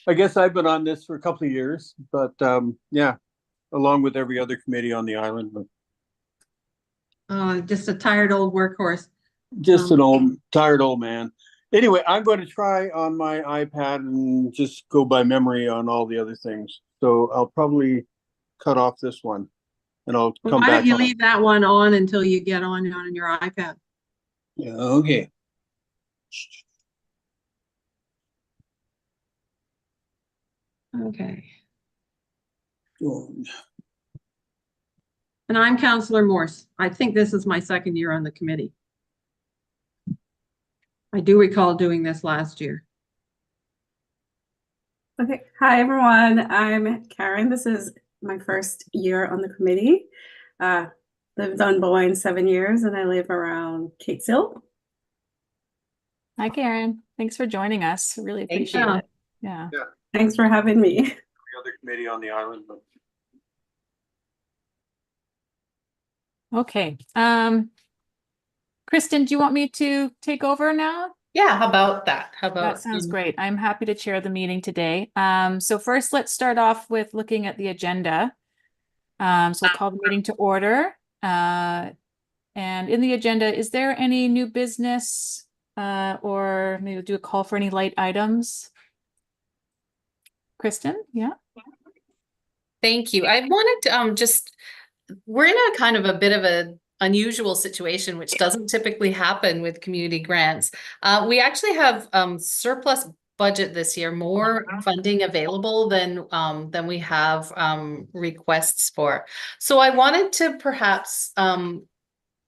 I guess I've been on this for a couple of years, but yeah, along with every other committee on the island, but Just a tired old workhorse. just an tired old man. Anyway, I'm going to try on my iPad and just go by memory on all the other things. So I'll probably cut off this one and I'll come Why don't back you on. leave that one on until you get on your iPad? Yeah, okay. Okay. Cool. And I'm Counselor Morse. I think this is my second year on the committee. I do recall doing this last year. Okay, hi everyone. I'm Karen. This is my first year on the committee. Lived on Boyne 7 years and I live around Catesville. Hi, Karen. Thanks for joining us. Really appreciate it. Yeah. Thanks for having me. Every other committee on the island, but Okay. Kristen, do you want me to take over now? Yeah, how about that? How about That sounds great. I'm happy to chair the meeting today. So first, let's start off with looking at the agenda. So I'll call the meeting to order. And in the agenda, is there any new business or maybe we'll do a call for any light items? Kristen, yeah. Thank you. I wanted to we're in a kind of a bit of a unusual situation, which doesn't typically happen with community grants. We actually have surplus budget this year, more funding available than we have requests for. So I wanted to perhaps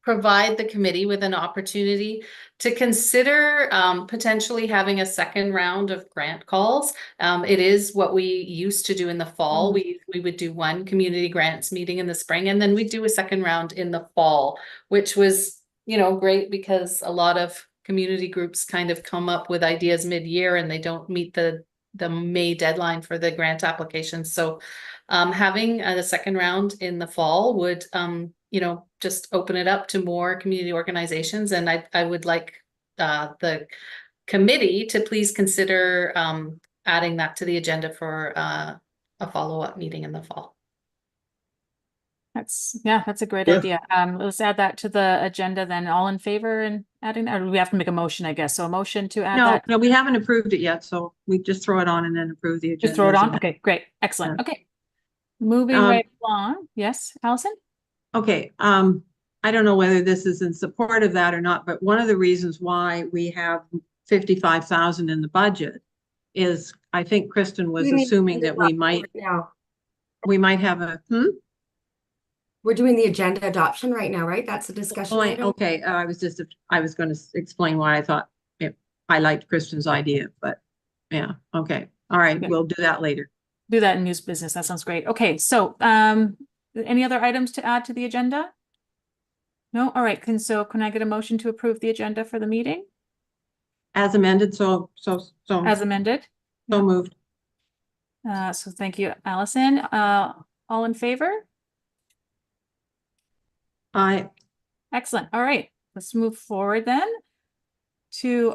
provide the committee with an opportunity to consider potentially having a second round of grant calls. It is what we used to do in the fall. We would do one community grants meeting in the spring, and then we'd do a second round in the fall, which was, great because a lot of community groups kind of come up with ideas mid-year and they don't meet the May deadline for the grant applications. So having a second round in the fall would just open it up to more community organizations. And I would like the committee to please consider adding that to the agenda for a follow-up meeting in the fall. That's a great idea. Let's add that to the agenda then. All in favor and adding that, or we have to make a motion, I guess. So a motion to add that. No, we haven't approved it yet, so we just throw it on and then approve the agenda. Just throw it on. Okay, great. Excellent. Okay. Moving right along. Yes, Allison? Okay, I don't know whether this is in support of that or not, but one of the reasons why we have 55,000 in the budget is I think Kristen was assuming that we might have a We're doing the agenda adoption right now, right? That's a discussion. Okay, I was going to explain why I thought I liked Kristen's idea, but yeah, okay. All right, we'll do that later. Do that in news business. That sounds great. Okay, so any other items to add to the agenda? No? All right. Can I get a motion to approve the agenda for the meeting? As amended, so As amended? So moved. So thank you, Allison. All in favor? Aye. Excellent. All right. Let's move forward then to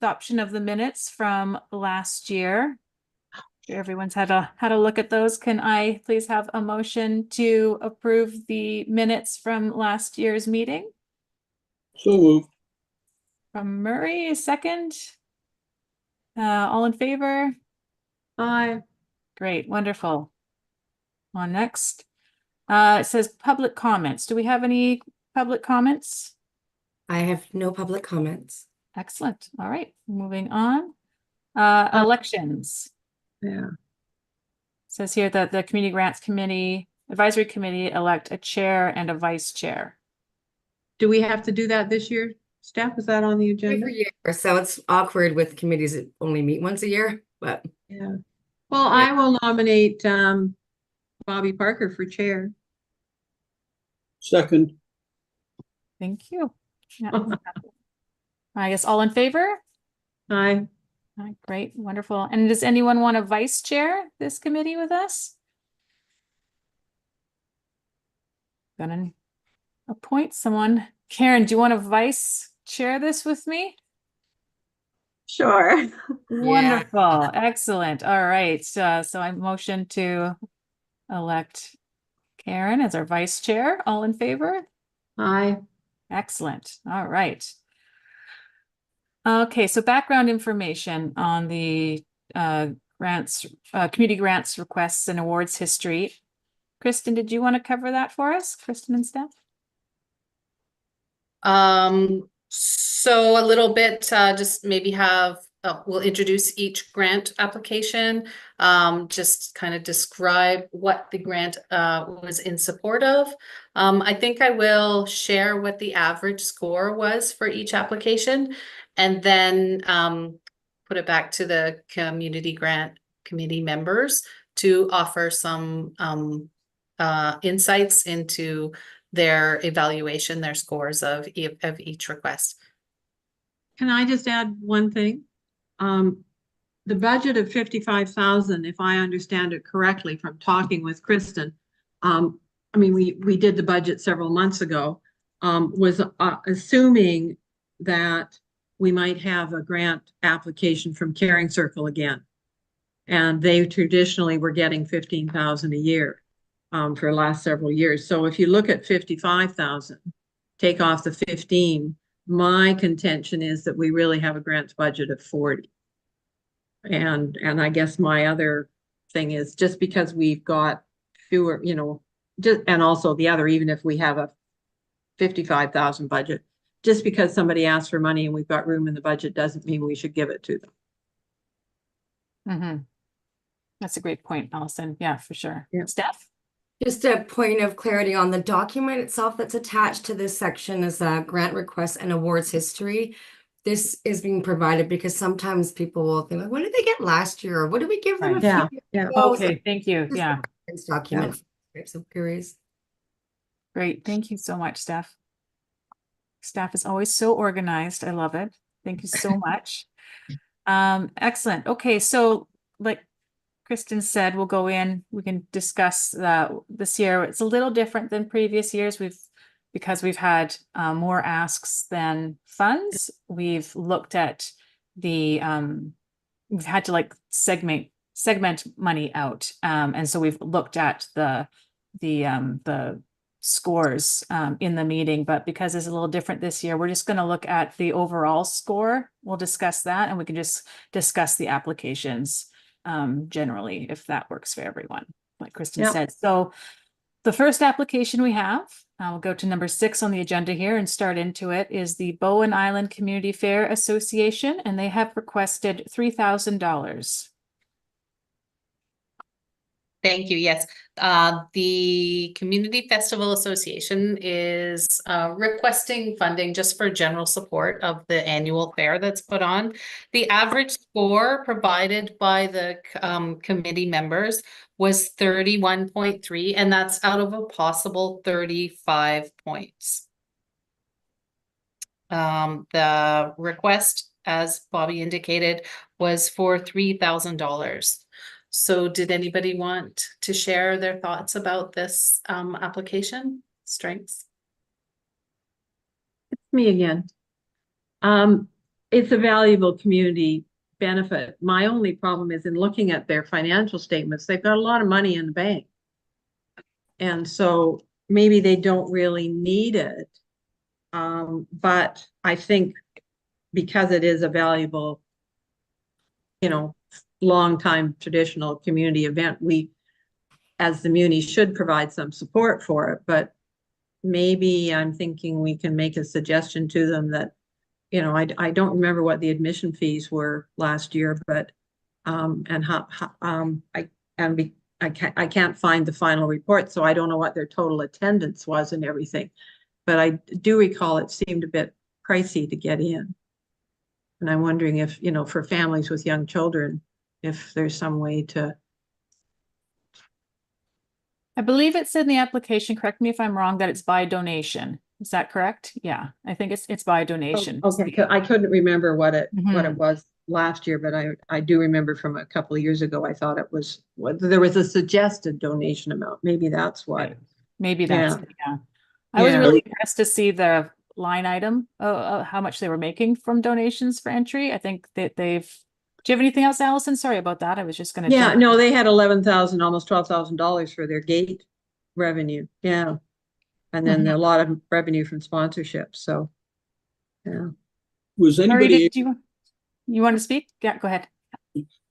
adoption of the minutes from last year. Everyone's had a look at those. Can I please have a motion to approve the minutes from last year's meeting? so moved. From Murray, second. All in favor? Aye. Great, wonderful. On next. It says public comments. Do we have any public comments? I have no public comments. Excellent. All right, moving on. Elections. Yeah. Says here that the Community Grants Committee, Advisory Committee elect a chair and a vice chair. Do we have to do that this year, Steph? Is that on the agenda? Every year, so it's awkward with committees that only meet once a year, but yeah. Well, I will nominate Bobby Parker for chair. Second. Thank you. Yeah. I guess all in favor? Aye. Great, wonderful. And does anyone want to vice chair this committee with us? Gonna appoint someone. Karen, do you want to vice chair this with me? Sure. Wonderful, excellent. All right, so I motion to elect Karen as our vice chair. All in favor? Aye. Excellent. All right. Okay, so background information on the grants, community grants, requests, and awards history. Kristen, did you want to cover that for us? Kristen and Steph? So a little bit, just maybe we'll introduce each grant application, just kind of describe what the grant was in support of. I think I will share what the average score was for each application, and then put it back to the community grant committee members to offer some insights into their evaluation, their scores of each request. Can I just add one thing? The budget of 55,000, if I understand it correctly from talking with Kristen, I mean, we did the budget several months ago, was assuming that we might have a grant application from Caring Circle again. And they traditionally were getting 15,000 a year for the last several years. So if you look at 55,000, take off the 15, my contention is that we really have a grants budget of 40. And I guess my other thing is just because we've got fewer, you know, just, and also the other, even if we have a 55,000 budget, just because somebody asks for money and we've got room in the budget doesn't mean we should give it to them. Mm-hmm. That's a great point, Allison. Yeah, for sure. Yeah. Steph? Just a point of clarity on the document itself that's attached to this section is grant requests and awards history. This is being provided because sometimes people will think, like, what did they get last year? Or what did we give them a Right. few Yeah, years yeah. ago? Okay, thank you. This Yeah, reference document for types of queries. great. Thank you so much, Steph. Staff is always so organized. I love it. Thank you so much. Excellent. Okay, so like Kristen said, we'll go in, we can discuss this year. It's a little different than previous years. Because we've had more asks than funds, we've looked at the, we've had to like segment money out. And so we've looked at the scores in the meeting, but because it's a little different this year, we're just going to look at the overall score. We'll discuss that and we can just discuss the applications generally, if that works for everyone, like Kristen said. So the first application we have, we'll go to number 6 on the agenda here and start into it, is the Bowen Island Community Fair Association, and they have requested $3,000. Thank you. Yes, the Community Festival Association is requesting funding just for general support of the annual fair that's put on. The average score provided by the committee members was 31.3, and that's out of a possible 35 points. The request, as Bobby indicated, was for $3,000. So did anybody want to share their thoughts about this application strengths? It's me again. It's a valuable community benefit. My only problem is in looking at their financial statements, they've got a lot of money in the bank. And so maybe they don't really need it. But I think because it is a valuable, you know, long-time traditional community event, we as the Muni should provide some support for it. But maybe I'm thinking we can make a suggestion to them that, you know, I don't remember what the admission fees were last year, but I can't find the final report, so I don't know what their total attendance was and everything. But I do recall it seemed a bit pricey to get in. And I'm wondering if, you know, for families with young children, if there's some way to. I believe it's in the application, correct me if I'm wrong, that it's by donation. Is that correct? Yeah, I think it's by donation. Okay, I couldn't remember what it was last year, but I do remember from a couple of years ago, I thought it was, there was a suggested donation amount. Maybe that's what. Maybe that's, yeah. I was really impressed to see the line item, how much they were making from donations for entry. I think that they've, do you have anything else, Allison? Sorry about that. I was just gonna. Yeah, jump- no, they had 11,000, almost $12,000 for their gate revenue. Yeah. And then Mhm. a lot of revenue from sponsorships. So, yeah. Was Marie, anybody, you want to speak? Yeah, go ahead.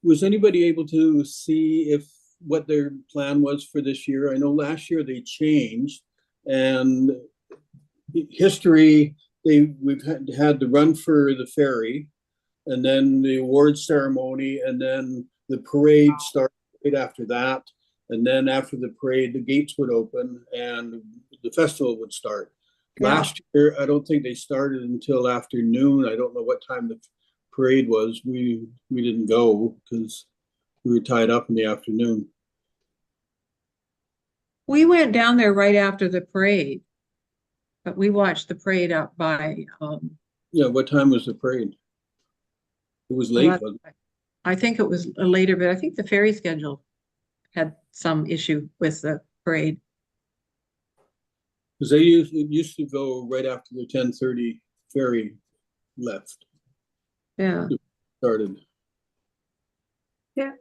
was anybody able to see if what their plan was for this year? I know last year they changed, and history, we've had the run for the ferry, and then the award ceremony, and then the parade started right after that. And then after the parade, the gates would open and the festival would start. Yeah. Last year, I don't think they started until afternoon. I don't know what time the parade was. We didn't go because we were tied up in the afternoon. We went down there right after the parade, but we watched the parade up by, Yeah, what time was the parade? It was late, wasn't it? I think it was later, but I think the ferry schedule had some issue with the parade. Because it used to go right after the 10:30 ferry left, Yeah. started. Yeah.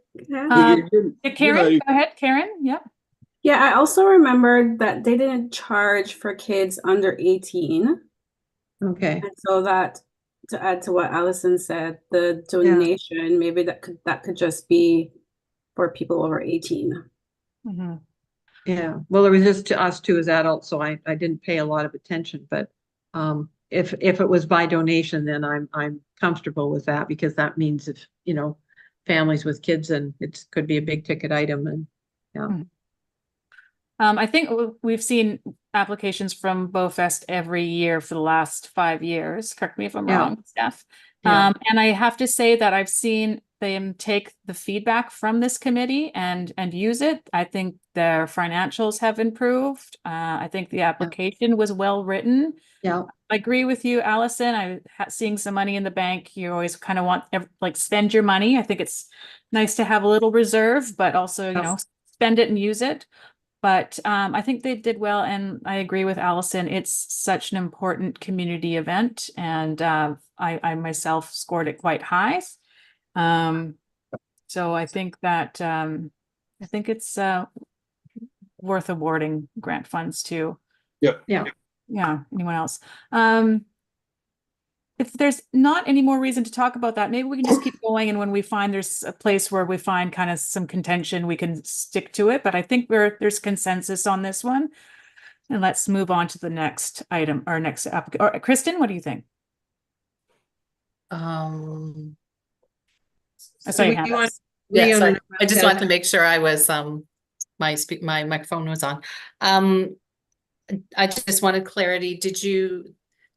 Karen, go ahead, Karen. Yep. Yeah, I also remembered that they didn't charge for kids under 18. Okay. And so that, to add to what Allison said, the donation, maybe that could just be for people over 18. Mhm. Yeah. Well, it was just to us too as adults, so I didn't pay a lot of attention, but if it was by donation, then I'm comfortable with that, because that means if, families with kids, and it could be a big ticket item, and yeah. I think we've seen applications from BowFest every year for the last 5 years. Correct me if I'm Yeah. wrong, Steph. Yeah. And I have to say that I've seen them take the feedback from this committee and use it. I think their financials have improved. I think the application was well written. Yeah. I agree with you, Allison. Seeing some money in the bank, you always kind of want spend your money. I think it's nice to have a little reserve, but also, spend it and use it. But I think they did well, and I agree with Allison. It's such an important community event, and I myself scored it quite high. So I think that it's worth awarding grant funds to. Yep. Yeah. Yeah. Anyone else? If there's not any more reason to talk about that, maybe we can just keep going. And when we find there's a place where we find kind of some contention, we can stick to it. But I think there's consensus on this one. And let's move on to the next item or next application. Or Kristen, what do you think? Sorry, Do we want- yeah, sorry. Leon, I just wanted to make sure I was my microphone was on. I just wanted clarity.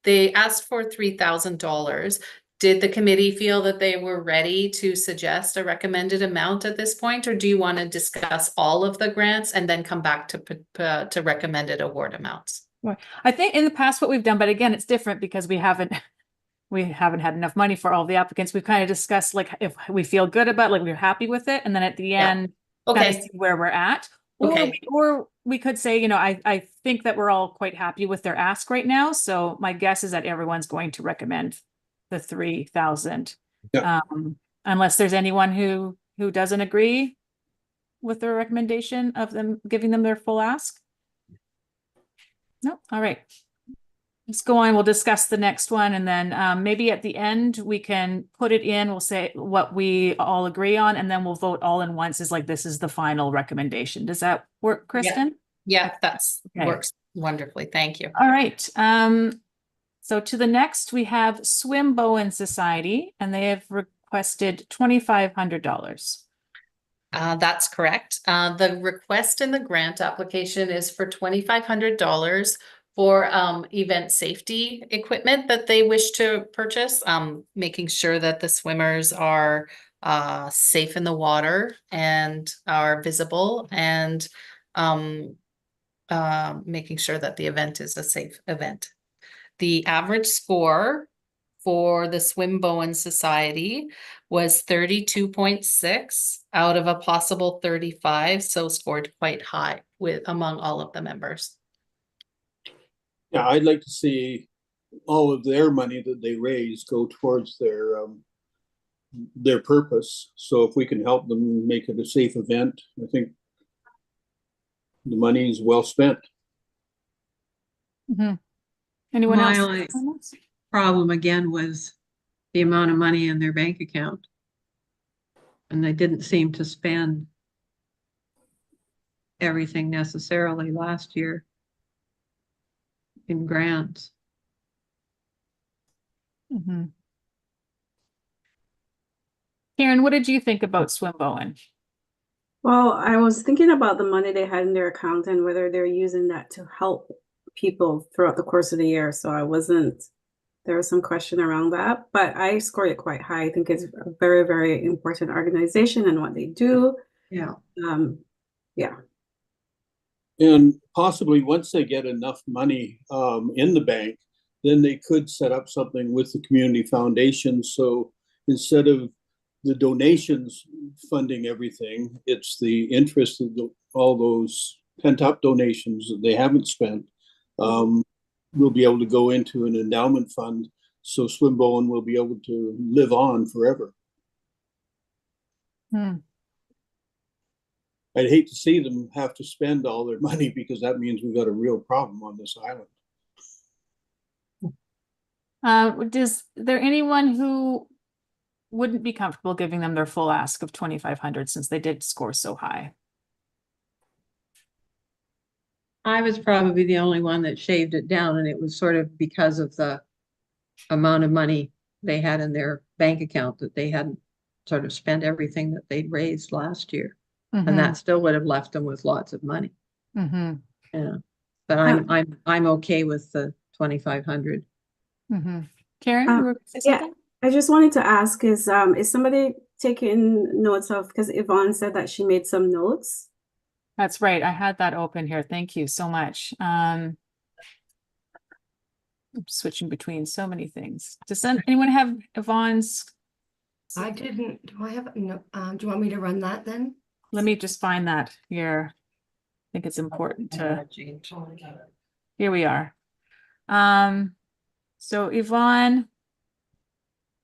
They asked for $3,000. Did the committee feel that they were ready to suggest a recommended amount at this point, or do you want to discuss all of the grants and then come back to recommended award amounts? I think in the past what we've done, but again, it's different because we haven't had enough money for all the applicants. We've kind of discussed if we feel good about, we're happy with it, and then at the end, kind of see where we're at. Or we could say, I think that we're all quite happy with their ask right now. So my guess is that everyone's going to recommend the 3,000. Yeah. Unless there's anyone who doesn't agree with their recommendation of them giving them their full ask. No, all right. Let's go on. We'll discuss the next one, and then maybe at the end we can put it in. We'll say what we all agree on, and then we'll vote all in once. This is the final recommendation. Does that work, Kristen? Yeah, works wonderfully. Thank you. All right. So to the next, we have Swim Bowen Society, and they have requested $2,500. That's correct. The request in the grant application is for $2,500 for event safety equipment that they wish to purchase, making sure that the swimmers are safe in the water and are visible, and making sure that the event is a safe event. The average score for the Swim Bowen Society was 32.6 out of a possible 35, so scored quite high among all of the members. Yeah, I'd like to see all of their money that they raise go towards their purpose. So if we can help them make it a safe event, I think the money is well spent. Mhm. Anyone My else? only problem again was the amount of money in their bank account. And they didn't seem to spend everything necessarily last year in grants. Mhm. Karen, what did you think about Swimbowen? Well, I was thinking about the money they had in their account and whether they're using that to help people throughout the course of the year. So there was some question around that, but I scored it quite high. I think it's a very, very important organization and what they do. Yeah. Yeah. And possibly once they get enough money in the bank, then they could set up something with the community foundation. So instead of the donations funding everything, it's the interest of all those pent up donations that they haven't spent will be able to go into an endowment fund. So Swimbowen will be able to live on forever. Hmm. I'd hate to see them have to spend all their money because that means we've got a real problem on this island. Is there anyone who wouldn't be comfortable giving them their full ask of 2,500 since they did score so high? I was probably the only one that shaved it down, and it was sort of because of the amount of money they had in their bank account that they hadn't sort of spent everything that they'd raised last year. And that still would have left them with lots of money. Mm-hmm. Yeah. But I'm okay with the 2,500. Mm-hmm. Karen, you were gonna say Yeah, something? I just wanted to ask, is somebody taking notes of, because Yvonne said that she made some notes. That's right. I had that open here. Thank you so much. I'm switching between so many things. Does anyone have Yvonne's? I didn't, do I have, no, do you want me to run that then? Let me just find that here. I think it's important to, here we are. So Yvonne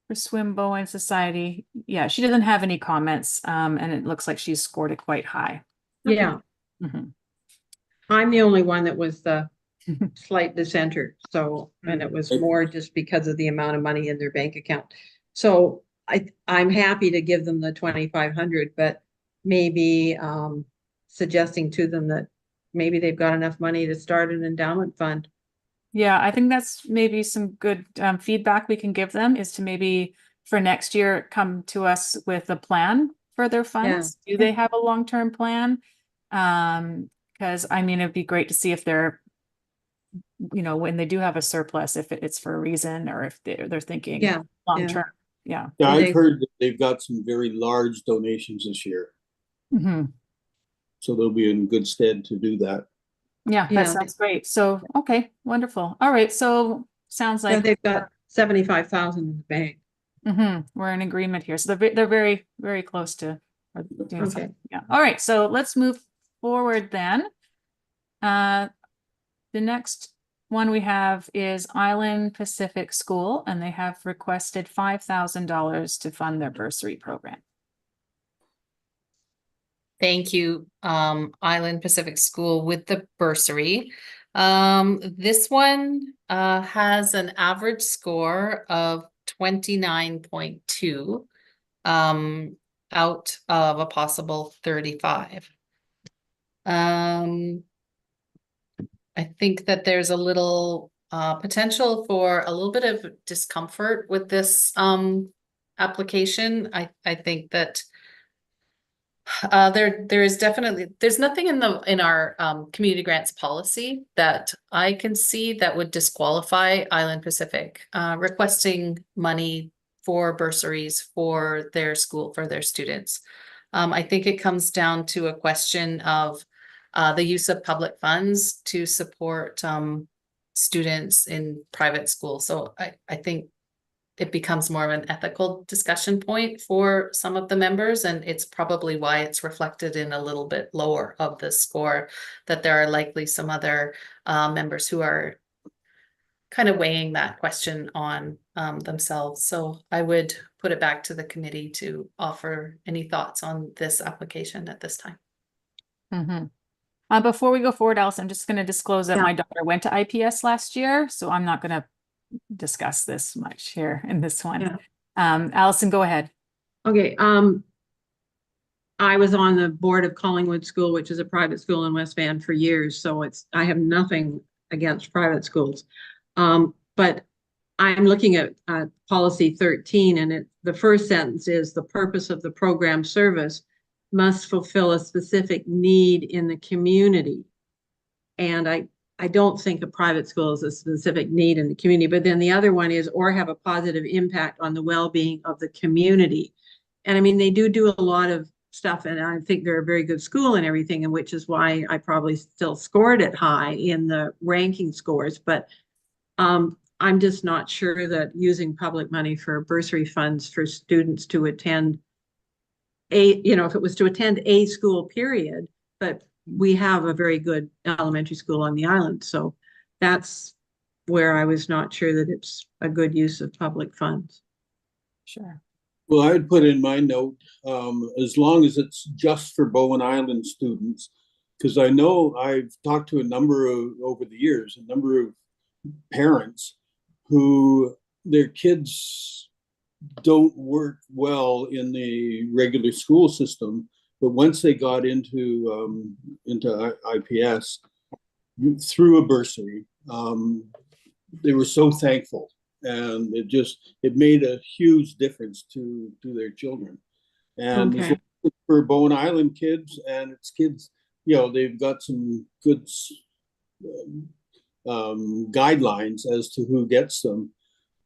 for Swimbowen Society, yeah, she doesn't have any comments, and it looks like she's scored it quite high. Yeah. Mhm. I'm the only one that was the slight dissenter. So, and it was more just because of the amount of money in their bank account. So I'm happy to give them the 2,500, but maybe suggesting to them that maybe they've got enough money to start an endowment fund. Yeah, I think that's maybe some good feedback we can give them is to maybe for next year come to us with a plan for their funds. Do they have a long-term plan? Because I mean, it'd be great to see if they're, you know, when they do have a surplus, if it's for a reason or if they're thinking long-term. Yeah. Yeah, And I've heard that they've got some very large donations this year. Mhm. So they'll be in good stead to do that. Yeah, that Yeah, sounds great. So, okay, wonderful. All right, so sounds like they've got 75,000 in the bank. we're in agreement here. So they're very, very close to doing Okay. something. Yeah. All right, so let's move forward then. The next one we have is Island Pacific School, and they have requested $5,000 to fund their bursary program. Thank you, Island Pacific School with the bursary. This one has an average score of 29.2 out of a possible 35. I think that there's a little potential for a little bit of discomfort with this application. I think that there is definitely, there's nothing in our community grants policy that I can see that would disqualify Island Pacific requesting money for bursaries for their school, for their students. I think it comes down to a question of the use of public funds to support students in private schools. So I think it becomes more of an ethical discussion point for some of the members, and it's probably why it's reflected in a little bit lower of the score, that there are likely some other members who are kind of weighing that question on themselves. So I would put it back to the committee to offer any thoughts on this application at this time. Before we go forward, Alice, I'm just going to disclose that Yeah. my daughter went to IPS last year, so I'm not going to discuss this much here in this one. Yeah. Allison, go ahead. Okay, I was on the board of Collingwood School, which is a private school in West Van for years, so I have nothing against private schools. But I'm looking at policy 13, and the first sentence is the purpose of the program service must fulfill a specific need in the community. And I don't think a private school is a specific need in the community, but then the other one is, or have a positive impact on the well-being of the community. And I mean, they do a lot of stuff, and I think they're a very good school and everything, and which is why I probably still scored it high in the ranking scores. But I'm just not sure that using public money for bursary funds for students to attend if it was to attend a school period, but we have a very good elementary school on the island. So that's where I was not sure that it's a good use of public funds. Sure. Well, I'd put in my note, as long as it's just for Bowen Island students, because I know I've talked to over the years, a number of parents who their kids don't work well in the regular school system, but once they got into IPS through a bursary, they were so thankful, and it made a huge difference to their children. And Okay. for Bowen Island kids, and it's kids, they've got some good guidelines as to who gets them.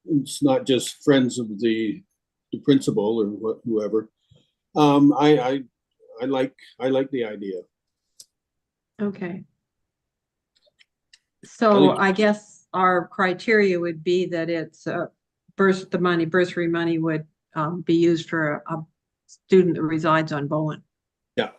It's not just friends of the principal or whoever. I like the idea. Okay. So I guess our criteria would be that it's bursary money would be used for a student that resides on Bowen. Yeah.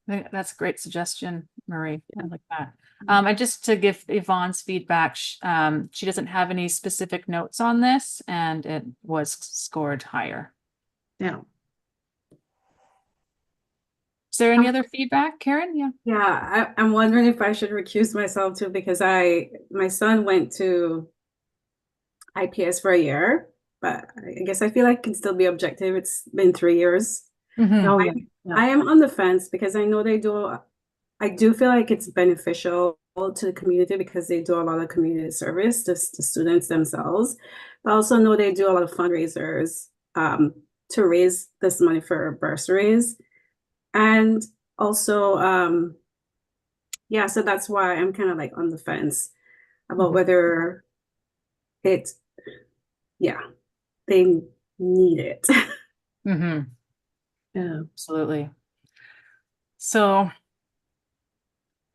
That's a great suggestion, Marie. I like that. And just to give Yvonne's feedback, she doesn't have any specific notes on this, and it was scored higher. Yeah. Is there any other feedback, Karen? Yeah. Yeah, I'm wondering if I should recuse myself too, because my son went to IPS for a year, but I guess I feel like I can still be objective. It's been 3 years. Oh, yeah. I am on the fence because I know I do feel like it's beneficial to the community because they do a lot of community service to students themselves. But I also know they do a lot of fundraisers to raise this money for bursaries. And also, so that's why I'm kind of like on the fence about whether they need it. Yeah. Absolutely. So,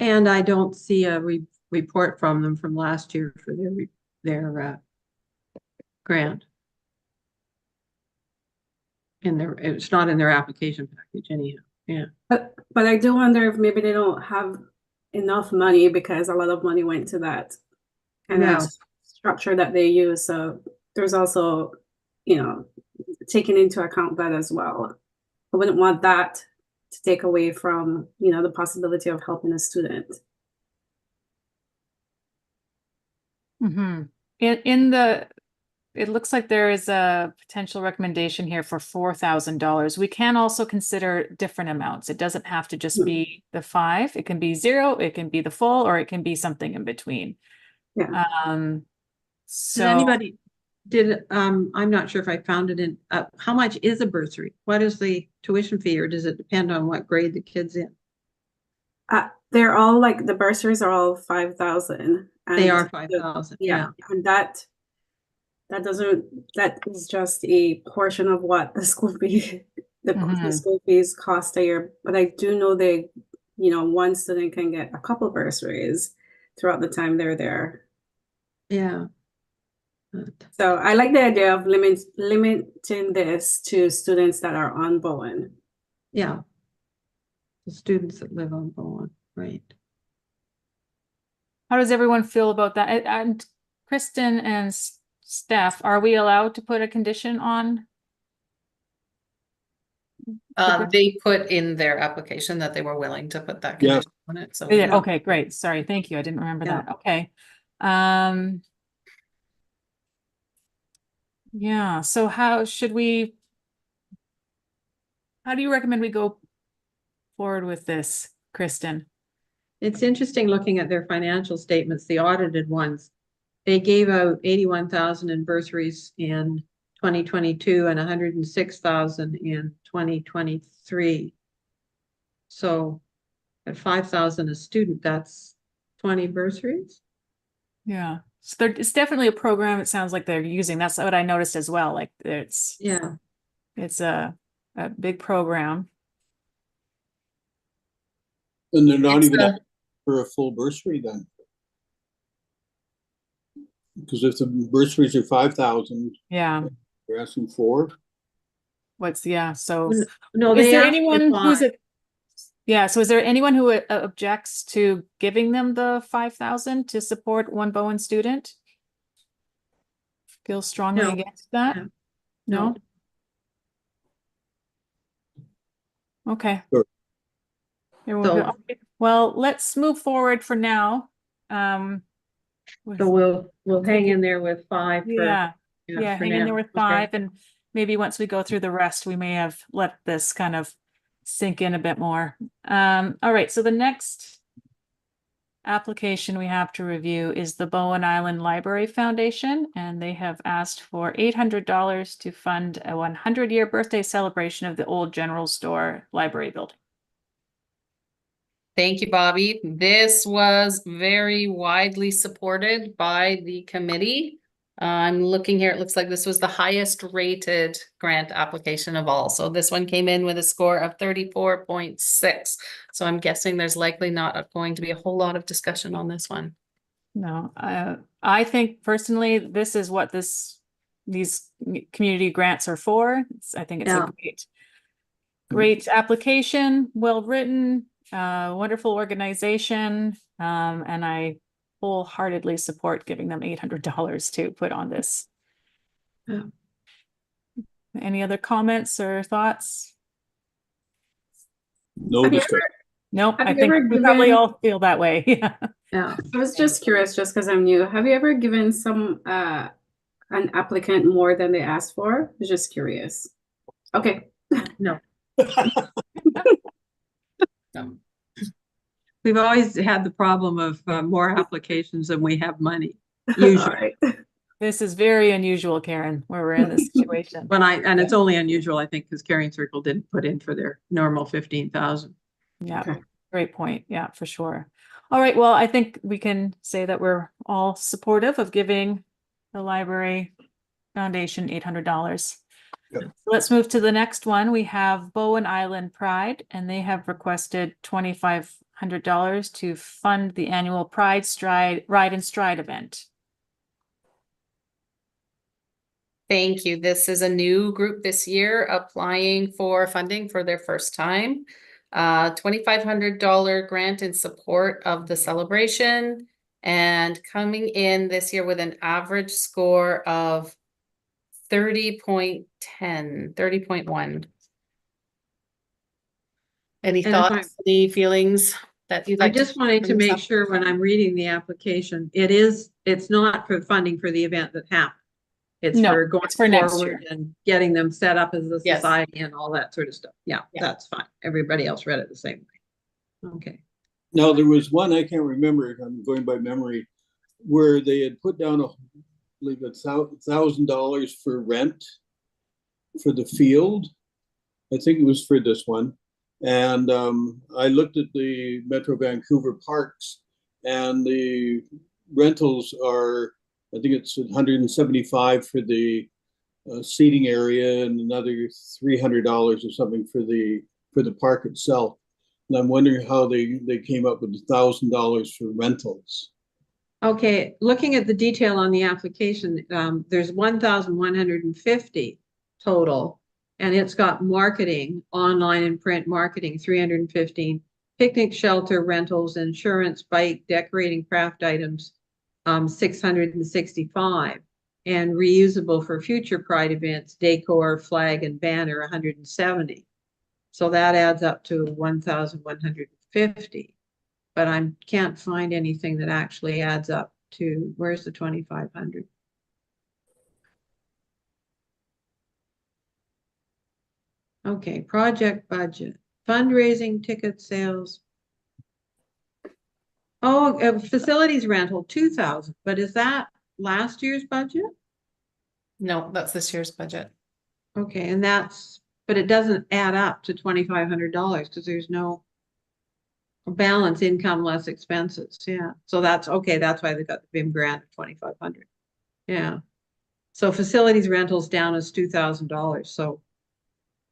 and I don't see a report from them from last year for their grant. It's not in their application package anyhow. Yeah. But I do wonder if maybe they don't have enough money because a lot of money went to that kind of structure that they use. So there's also, taking into account that as well. I wouldn't want that to take away from, the possibility of helping a student. It looks like there is a potential recommendation here for $4,000. We can also consider different amounts. It doesn't have to just be the 5. It can be 0, it can be the full, or it can be something in between. Yeah. So anybody I'm not sure if I found it in, how much is a bursary? What is the tuition fee, or does it depend on what grade the kid's in? They're all the bursaries are all 5,000. They are 5,000. Yeah. And that is just a portion of what the school fee, the school fees cost a year. But I do know one student can get a couple bursaries throughout the time they're there. Yeah. So I like the idea of limiting this to students that are on Bowen. Yeah. The students that live on Bowen, right. How does everyone feel about that? And Kristen and Steph, are we allowed to put a condition on? They put in their application that they were willing to put that Yeah. condition on it, so. Yeah, Yeah. okay, great. Sorry, thank you. I didn't remember Yeah. that. Okay. Yeah, so how do you recommend we go forward with this, Kristen? It's interesting looking at their financial statements, the audited ones. They gave out 81,000 in bursaries in 2022 and 106,000 in 2023. So at 5,000 a student, that's 20 bursaries. Yeah, so it's definitely a program. It sounds like they're using. That's what I noticed as well. Like it's a big program. And they're not It's even a- asking for a full bursary then. Because if the bursaries are 5,000, Yeah. they're asking for. So No, is they there asked for anyone who's five. so is there anyone who objects to giving them the 5,000 to support one Bowen student? Feels strongly No. against that? No. Okay. Sure. Okay. Well, let's move forward for now. So we'll hang in there with 5 for Yeah, for hang in now. there with Okay. 5, and maybe once we go through the rest, we may have let this kind of sink in a bit more. All right, so the next application we have to review is the Bowen Island Library Foundation, and they have asked for $800 to fund a 100-year birthday celebration of the old general store library building. Thank you, Bobby. This was very widely supported by the committee. I'm looking here, it looks like this was the highest rated grant application of all. So this one came in with a score of 34.6. So I'm guessing there's likely not going to be a whole lot of discussion on this one. No, I think personally, this is what these community grants are for. I think it's a great application, well written, wonderful organization, and I wholeheartedly support giving them $800 to put on this. Yeah. Any other comments or thoughts? No discussion. Nope, Have I you think ever we probably given- all feel that way. Yeah. Yeah. I was just curious, just because I'm new. Have you ever given an applicant more than they asked for? I was just curious. Okay. No. Um, We've always had the problem of more applications than we have money. All Usually. right. This is very unusual, Karen, where we're in this situation. And it's only unusual, I think, because Carrying Circle didn't put in for their normal 15,000. Yeah, Okay. great point. Yeah, for sure. All right, well, I think we can say that we're all supportive of giving the Library Foundation $800. Yep. So let's move to the next one. We have Bowen Island Pride, and they have requested $2,500 to fund the annual Pride Ride and Stride event. Thank you. This is a new group this year applying for funding for their first time. $2,500 grant in support of the celebration, and coming in this year with an average score of 30.1. Any And if thoughts, any feelings that you'd I like just wanted to bring this make up? sure when I'm reading the application, it's not for funding for the event that happened. It's No, for going it's for next forward year. and getting them set up as a Yes. society and all that sort of stuff. Yeah, Yeah. that's fine. Everybody else read it the same way. Okay. Now, there was one, I can't remember, I'm going by memory, where they had put down I believe $1,000 for rent for the field. I think it was for this one. And I looked at the Metro Vancouver parks, and the rentals are, I think it's $175 for the seating area and another $300 or something for the park itself. And I'm wondering how they came up with $1,000 for rentals. Okay, looking at the detail on the application, there's 1,150 total, and it's got marketing, online and print marketing, 315, picnic shelter rentals, insurance, bike, decorating craft items, 665. And reusable for future Pride events, decor, flag, and banner, 170. So that adds up to 1,150. But I can't find anything that actually adds up to, where's the 2,500? Okay, project budget, fundraising, ticket sales. Oh, facilities rental, 2,000, but is that last year's budget? No, that's this year's budget. Okay, and that's, but it doesn't add up to $2,500 because there's no balance, income less expenses. Yeah, so that's okay. That's why they got the BIM grant of 2,500. Yeah, so facilities rentals down is $2,000. So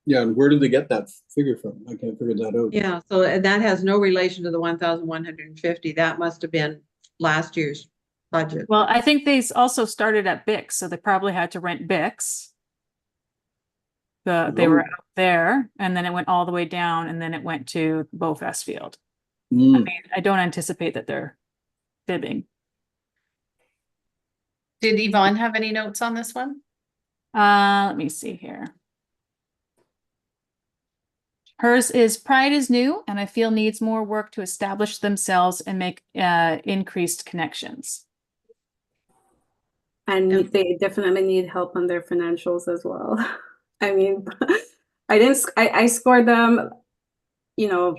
Yeah, and where did they get that figure from? I can't figure that out. yeah, so and that has no relation to the 1,150. That must have been last year's budget. Well, I think they also started at Bix, so they probably had to rent Bix. They were out there, and then it went all the way down, and then it went to Bowfest Field. I Mm. mean, I don't anticipate that they're fibbing. Did Yvonne have any notes on this one? Let me see here. Hers is Pride is new, and I feel needs more work to establish themselves and make increased connections. And Yeah. they definitely need help on their financials as well. I mean, I scored them, you know,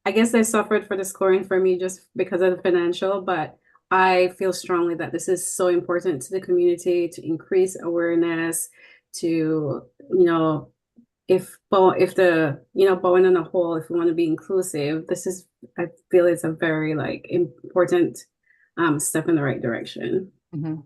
I guess they suffered for the scoring for me just because of the financial, but I feel strongly that this is so important to the community to increase awareness, to, you know, if the, you know, Bowen on a whole, if we want to be inclusive, this is, I feel it's a very like important step in the right direction. Mhm.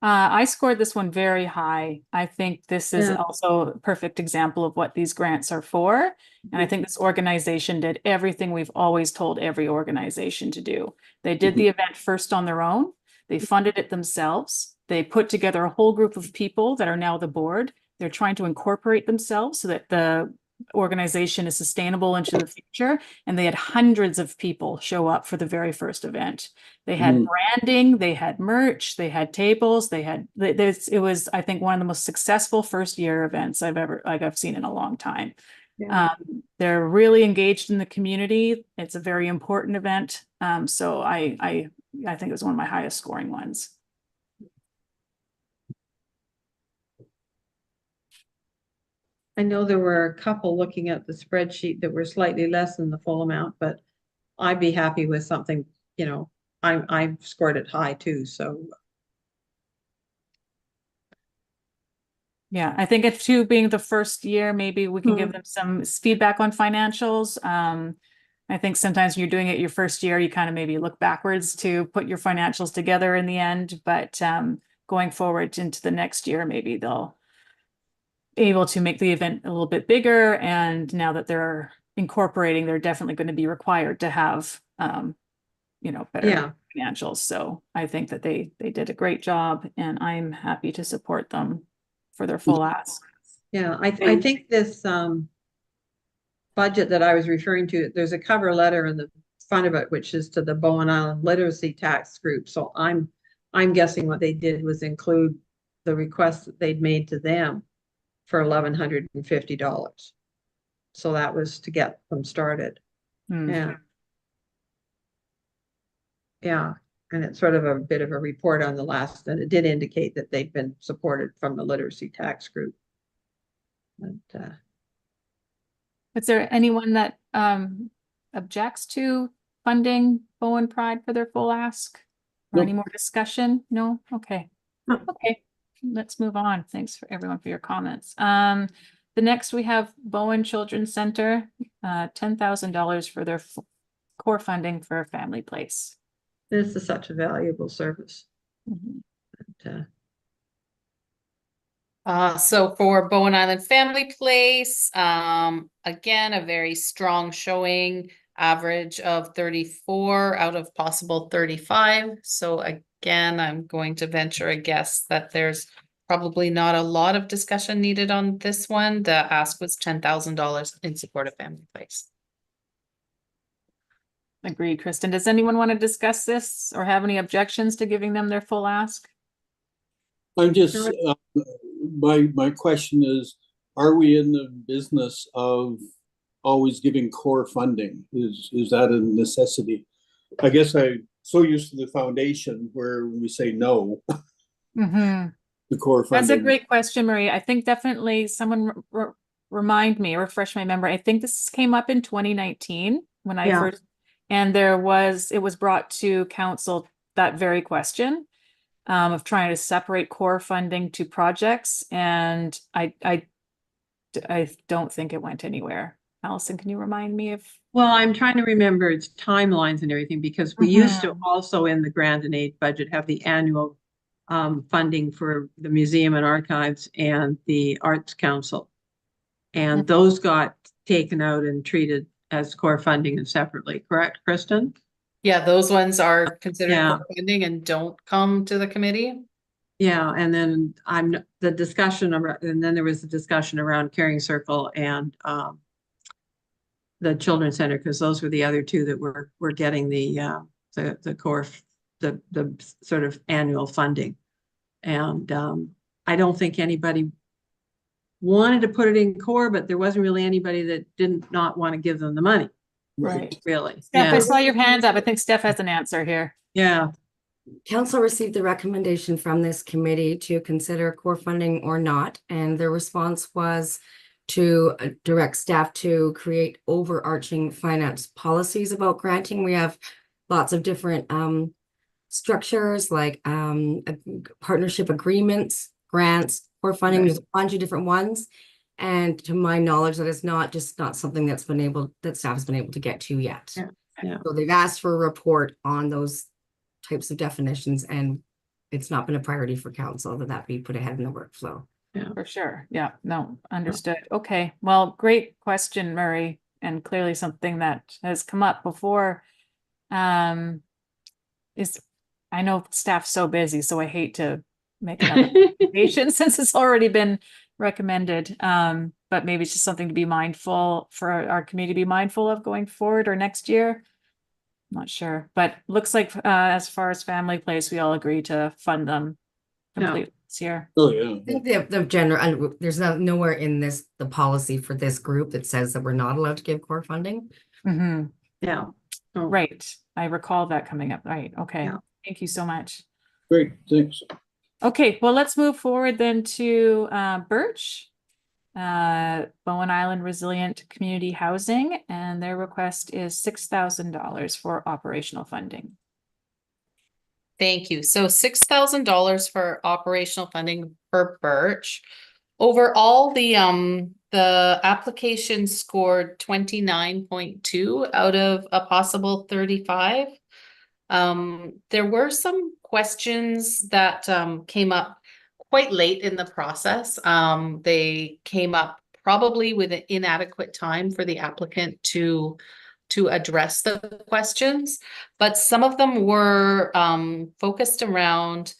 I scored this one very high. I think this is Yeah. also a perfect example of what these grants are for. And I think this organization did everything we've always told every organization to do. They did the event first on their own. They funded it themselves. They put together a whole group of people that are now the board. They're trying to incorporate themselves so that the organization is sustainable into the future. And they had hundreds of people show up for the very first event. They had branding, they had merch, they had tables, they had it was, I think, one of the most successful first year events I've seen in a long time. Yeah. They're really engaged in the community. It's a very important event. So I think it was one of my highest scoring ones. I know there were a couple looking at the spreadsheet that were slightly less than the full amount, but I'd be happy with something, you know, I scored it high too, so. Yeah, I think if two being the first year, maybe we can give them some feedback on financials. I think sometimes when you're doing it your first year, you kind of maybe look backwards to put your financials together in the end, but going forward into the next year, maybe they'll able to make the event a little bit bigger. And now that they're incorporating, they're definitely going to be required to have, you know, better Yeah. financials. So I think that they did a great job, and I'm happy to support them for their full ask. Yeah, I think this budget that I was referring to, there's a cover letter in the front of it, which is to the Bowen Island Literacy Tax Group. So I'm guessing what they did was include the request that they'd made to them for $1,150. So that was to get them started. Yeah. Yeah. And it's sort of a bit of a report on the last, and it did indicate that they've been supported from the literacy tax group. But, is there anyone that objects to funding Bowen Pride for their full ask? Or any more discussion? No? Okay. No. Okay, let's move on. Thanks for everyone for your comments. The next we have Bowen Children's Center, $10,000 for their core funding for a family place. this is such a valuable service. But, So for Bowen Island Family Place, again, a very strong showing, average of 34 out of possible 35. So again, I'm going to venture a guess that there's probably not a lot of discussion needed on this one. The ask was $10,000 in support of Family Place. Agreed, Kristen. Does anyone want to discuss this or have any objections to giving them their full ask? I'm just, my question is, are we in the business of always giving core funding? Is that a necessity? I guess I'm so used to the foundation where we say no, Mm-hmm. the core That's a funding. great question, Marie. I think definitely someone remind me, refresh my memory. I think this came up in 2019 when I Yeah. first, and it was brought to council, that very question of trying to separate core funding to projects. And I don't think it went anywhere. Allison, can you remind me if? Well, I'm trying to remember its timelines and everything, because we used to also in the grant and aid budget have the annual funding for the museum and archives and the Arts Council. And those got taken out and treated as core funding and separately, correct, Kristen? Yeah, those ones are considered Yeah. core funding and don't come to the committee. Yeah, and then the discussion around, and then there was a discussion around Caring Circle and the Children's Center, because those were the other two that were getting the core, the sort of annual funding. And I don't think anybody wanted to put it in core, but there wasn't really anybody that didn't not want to give them the money, Right. really. Steph, I Yeah, saw your hand up. I think Steph has an answer here. yeah, Council received the recommendation from this committee to consider core funding or not, and their response was to direct staff to create overarching finance policies about granting. We have lots of different structures like partnership agreements, grants, core funding. Right. There's a bunch of different ones. And to my knowledge, that is not something that staff has been able to get to yet. Yeah, yeah. So they've asked for a report on those types of definitions, and it's not been a priority for council that be put ahead in the workflow. yeah. For sure. Yeah, no, understood. Okay, well, great question, Murray, and clearly something that has come up before. I know staff's so busy, so I hate to make another recommendation since it's already been recommended. But maybe it's just something to be mindful for our community to be mindful of going forward or next year. Not sure, but looks like as far as family place, we all agree to fund them completely this year. Oh, yeah. I think the general, and there's nowhere in the policy for this group that says that we're not allowed to give core funding. Mm-hmm. Yeah. Oh, Right. I recall that coming up. Right. Okay. Yeah. Thank you so much. Great, thanks. Okay, well, let's move forward then to Birch, Bowen Island Resilient Community Housing, and their request is $6,000 for operational funding. Thank you. So $6,000 for operational funding for Birch. Overall, the application scored 29.2 out of a possible 35. There were some questions that came up quite late in the process. They came up probably with an inadequate time for the applicant to address the questions, but some of them were focused around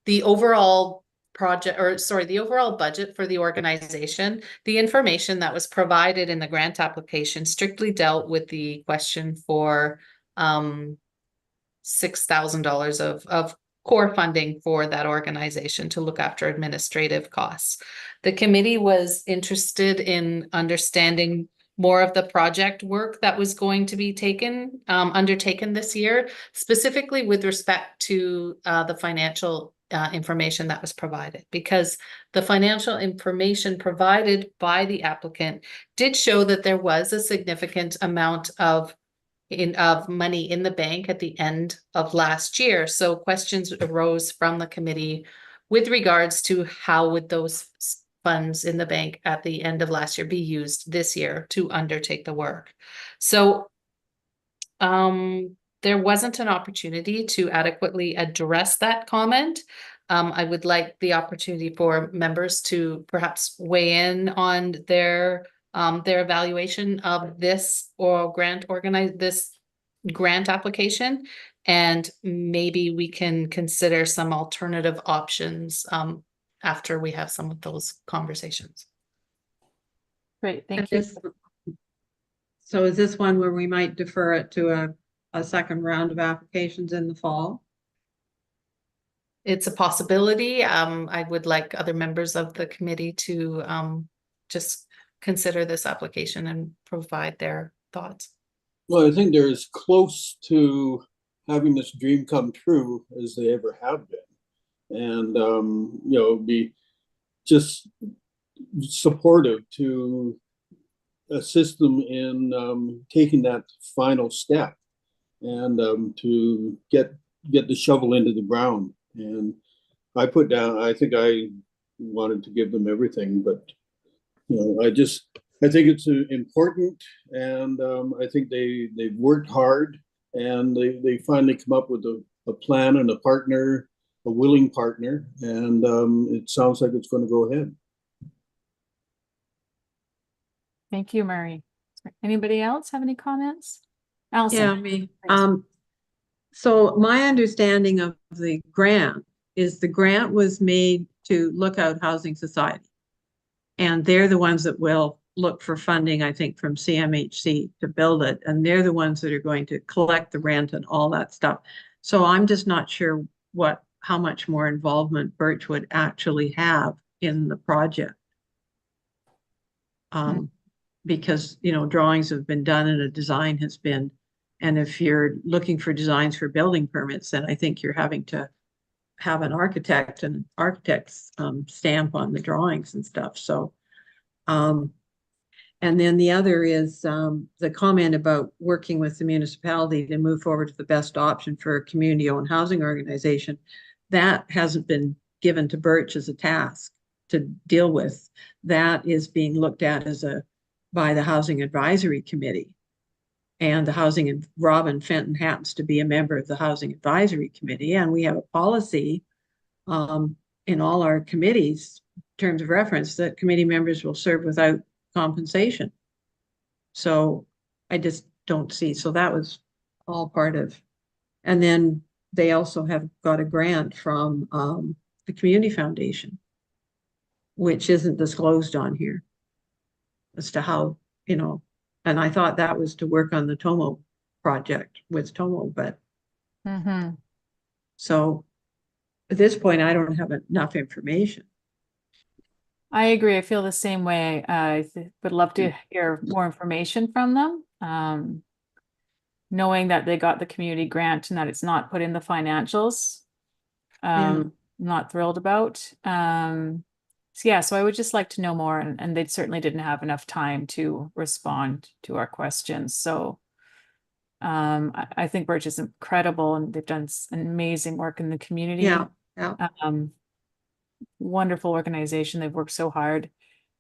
the overall the overall budget for the organization. The information that was provided in the grant application strictly dealt with the question for $6,000 of core funding for that organization to look after administrative costs. The committee was interested in understanding more of the project work that was going to be undertaken this year, specifically with respect to the financial information that was provided, because the financial information provided by the applicant did show that there was a significant amount of money in the bank at the end of last year. So questions arose from the committee with regards to how would those funds in the bank at the end of last year be used this year to undertake the work. So there wasn't an opportunity to adequately address that comment. I would like the opportunity for members to perhaps weigh in on their evaluation of this this grant application, and maybe we can consider some alternative options after we have some of those conversations. Great, thank you. So is this one where we might defer it to a second round of applications in the fall? It's a possibility. I would like other members of the committee to just consider this application and provide their thoughts. Well, I think they're as close to having this dream come true as they ever have been. And, be just supportive to assist them in taking that final step and to get the shovel into the ground. And I think I wanted to give them everything, but I think it's important, and I think they've worked hard, and they finally come up with a plan and a partner, a willing partner, and it sounds like it's going to go ahead. Thank you, Murray. Anybody else have any comments? Allison? Yeah, me. So my understanding of the grant is the grant was made to Lookout Housing Society. And they're the ones that will look for funding, I think, from CMHC to build it. And they're the ones that are going to collect the rent and all that stuff. So I'm just not sure how much more involvement Birch would actually have in the project. Because, drawings have been done and a design has been, and if you're looking for designs for building permits, then I think you're having to have an architect and architect's stamp on the drawings and stuff. So, and then the other is the comment about working with the municipality to move forward to the best option for a community-owned housing organization. That hasn't been given to Birch as a task to deal with. That is being looked at by the Housing Advisory Committee. And Robin Fenton happens to be a member of the Housing Advisory Committee. And we have a policy in all our committees, terms of reference, that committee members will serve without compensation. So I just don't see. So that was all part of. And then they also have got a grant from the Community Foundation, which isn't disclosed on here as to how, and I thought that was to work on the Tomo project with Tomo, but so at this point, I don't have enough information. I agree. I feel the same way. I would love to hear more information from them. Knowing that they got the community grant and that it's not put in the financials. Not thrilled about. So I would just like to know more, and they certainly didn't have enough time to respond to our questions. So I think Birch is incredible, and they've done amazing work in the community. Yeah. Wonderful organization. They've worked so hard.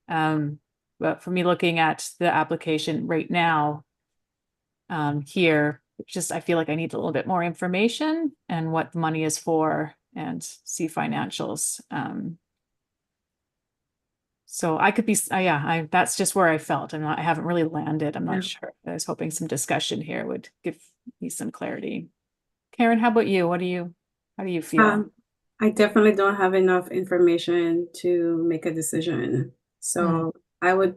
But for me, looking at the application right now, here, I feel like I need a little bit more information and what the money is for, and see financials. So I could be, that's just where I felt. I haven't really landed. I'm not sure. I was hoping some discussion here would give me some clarity. Karen, how about you? How do you feel? I definitely don't have enough information to make a decision. So I would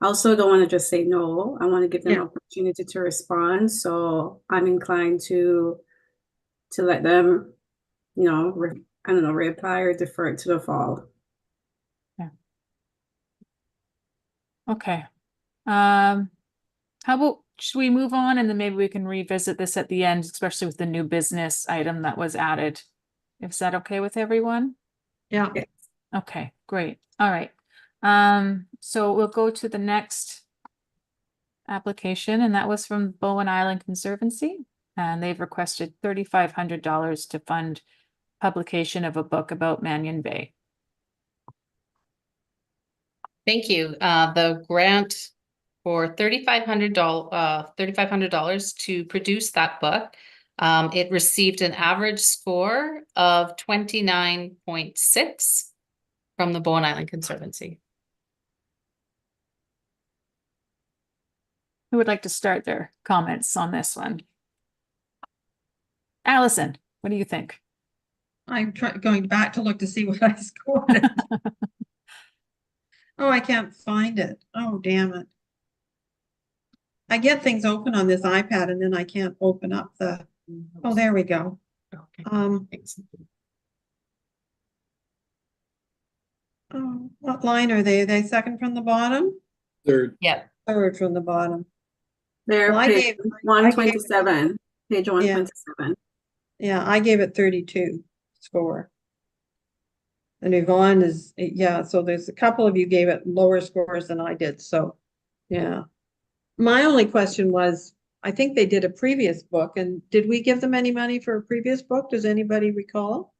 also don't want to just say no. I want to give them an opportunity to respond. So I'm inclined to let them, reapply or defer it to the fall. Okay. How about, should we move on, and then maybe we can revisit this at the end, especially with the new business item that was added? Is that okay with everyone? Yeah. Okay, great. All right. So we'll go to the next application, and that was from Bowen Island Conservancy, and they've requested $3,500 to fund publication of a book about Mannion Bay. Thank you. The grant for $3,500 to produce that book. It received an average score of 29.6 from the Bowen Island Conservancy. Who would like to start their comments on this one? Allison, what do you think? I'm going back to look to see what I scored. Oh, I can't find it. Oh, damn it. I get things open on this iPad and then I can't open up the, oh, there we go. Okay. Thanks. Oh, what line are they? Are they second from the bottom? Third, Yeah. Third from the bottom. They're Well, I page gave- 127, page 127. Yeah, I gave it 32 score. And Yvonne is, yeah, so there's a couple of you gave it lower scores than I did, so, yeah. My only question was, I think they did a previous book, and did we give them any money for a previous book? Does anybody recall?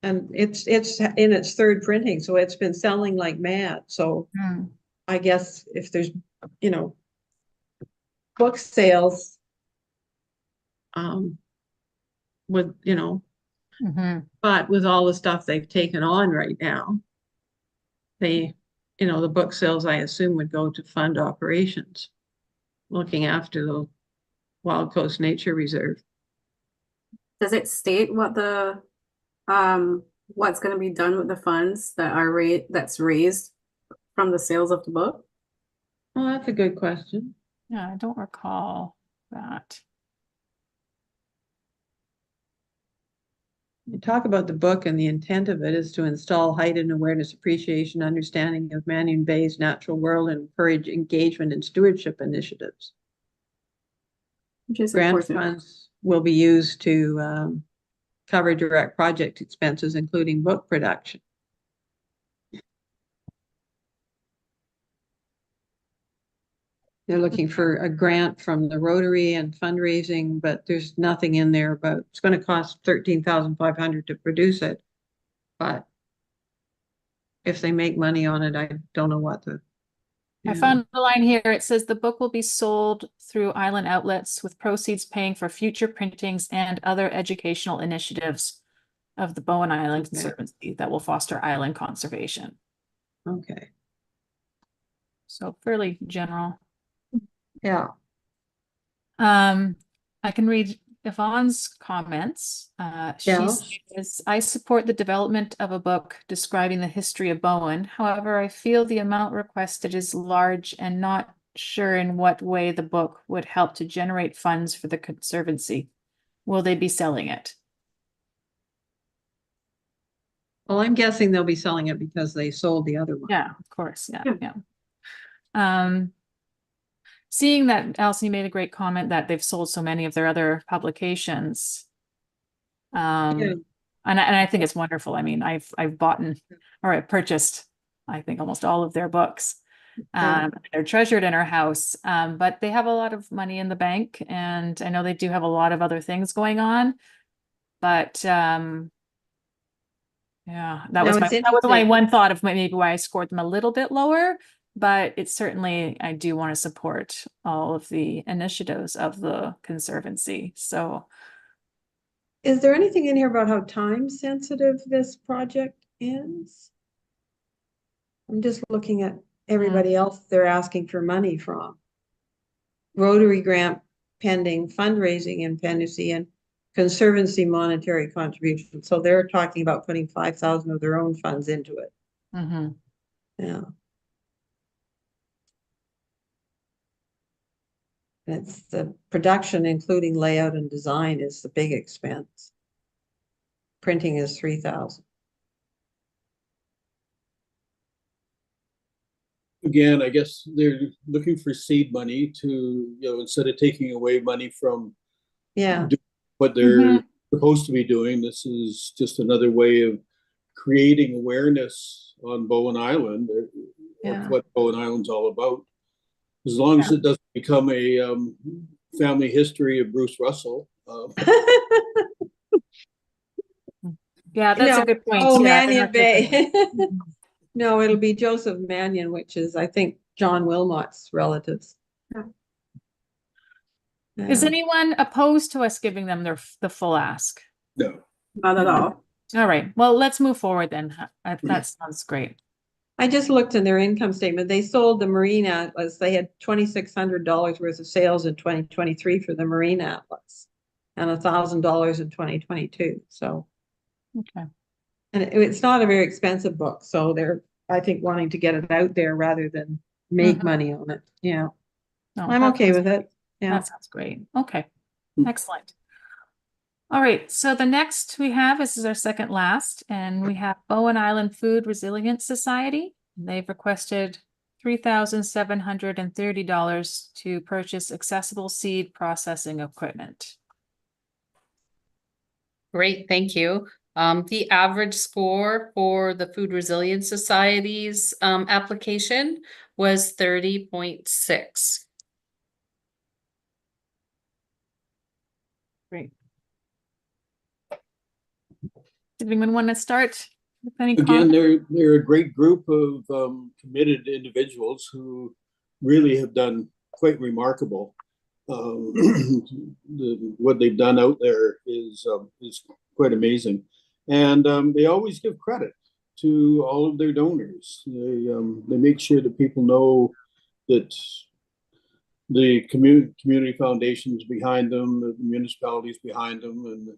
And it's in its third printing, so it's been selling like mad, so Hmm. I guess if there's, book sales, would, Mhm. but with all the stuff they've taken on right now, they, the book sales, I assume, would go to fund operations, looking after the Wild Coast Nature Reserve. Does it state what the what's going to be done with the funds that are that's raised from the sales of the book? Well, that's a good question. Yeah, I don't recall that. You talk about the book, and the intent of it is to install heightened awareness, appreciation, understanding of Mannion Bay's natural world and encourage engagement and stewardship initiatives. Which is Grant important. funds will be used to cover direct project expenses, including book production. They're looking for a grant from the Rotary and fundraising, but there's nothing in there about, it's going to cost 13,500 to produce it. But if they make money on it, I don't know what the. I found the line here. It says the book will be sold through island outlets with proceeds paying for future printings and other educational initiatives of the Bowen Island Okay. Conservancy that will foster island conservation. Okay, So fairly general. yeah. I can read Yvonne's comments. She Yeah. says, I support the development of a book describing the history of Bowen. However, I feel the amount requested is large and not sure in what way the book would help to generate funds for the Conservancy. Will they be selling it? Well, I'm guessing they'll be selling it because they sold the other one. Yeah, of course. Yeah, Yeah. yeah. Seeing that Elsie made a great comment that they've sold so many of their other publications. Yeah. And I think it's wonderful. I mean, I've bought or I purchased, I think, almost all of their books. They're treasured in our house, but they have a lot of money in the bank, and I know they do have a lot of other things going on. But yeah, that was my one thought of maybe why I scored them a little bit lower. But it's certainly, I do want to support all of the initiatives of the Conservancy. So. Is there anything in here about how time sensitive this project is? I'm just looking at everybody else they're asking for money from. Rotary grant pending, fundraising in Pendency, and Conservancy monetary contribution. So they're talking about putting 5,000 of their own funds into it. Mm-hmm. Yeah. It's the production, including layout and design, is the big expense. Printing is 3,000. again, I guess they're looking for seed money to, instead of taking away money from Yeah. what they're supposed to be doing, this is just another way of creating awareness on Bowen Island of what Bowen Island's all about. As long as it doesn't become a family history of Bruce Russell. Yeah, that's a good point. Oh, Yeah, Mannion Bay. No, it'll be Joseph Mannion, which is, I think, John Wilmot's relatives. Is anyone opposed to us giving them the full ask? No. Not at all. All right. Well, let's move forward then. That sounds great. I just looked in their income statement. They sold the Marine Atlas. They had $2,600 worth of sales in 2023 for the Marine Atlas, and $1,000 in 2022. So, okay. And it's not a very expensive book, so they're, I think, wanting to get it out there rather than make money on it. Yeah. No, I'm that okay sounds with it. Yeah. That sounds great. Okay, Mm. excellent. All right, so the next we have, this is our second last, and we have Bowen Island Food Resilience Society. They've requested $3,730 to purchase accessible seed processing equipment. Great, thank you. The average score for the Food Resilience Society's application was 30.6. Great. Did anyone want to start with any Again, comments? they're a great group of committed individuals who really have done quite remarkable. What they've done out there is quite amazing, and they always give credit to all of their donors. They make sure that people know that the community foundations behind them, the municipalities behind them, and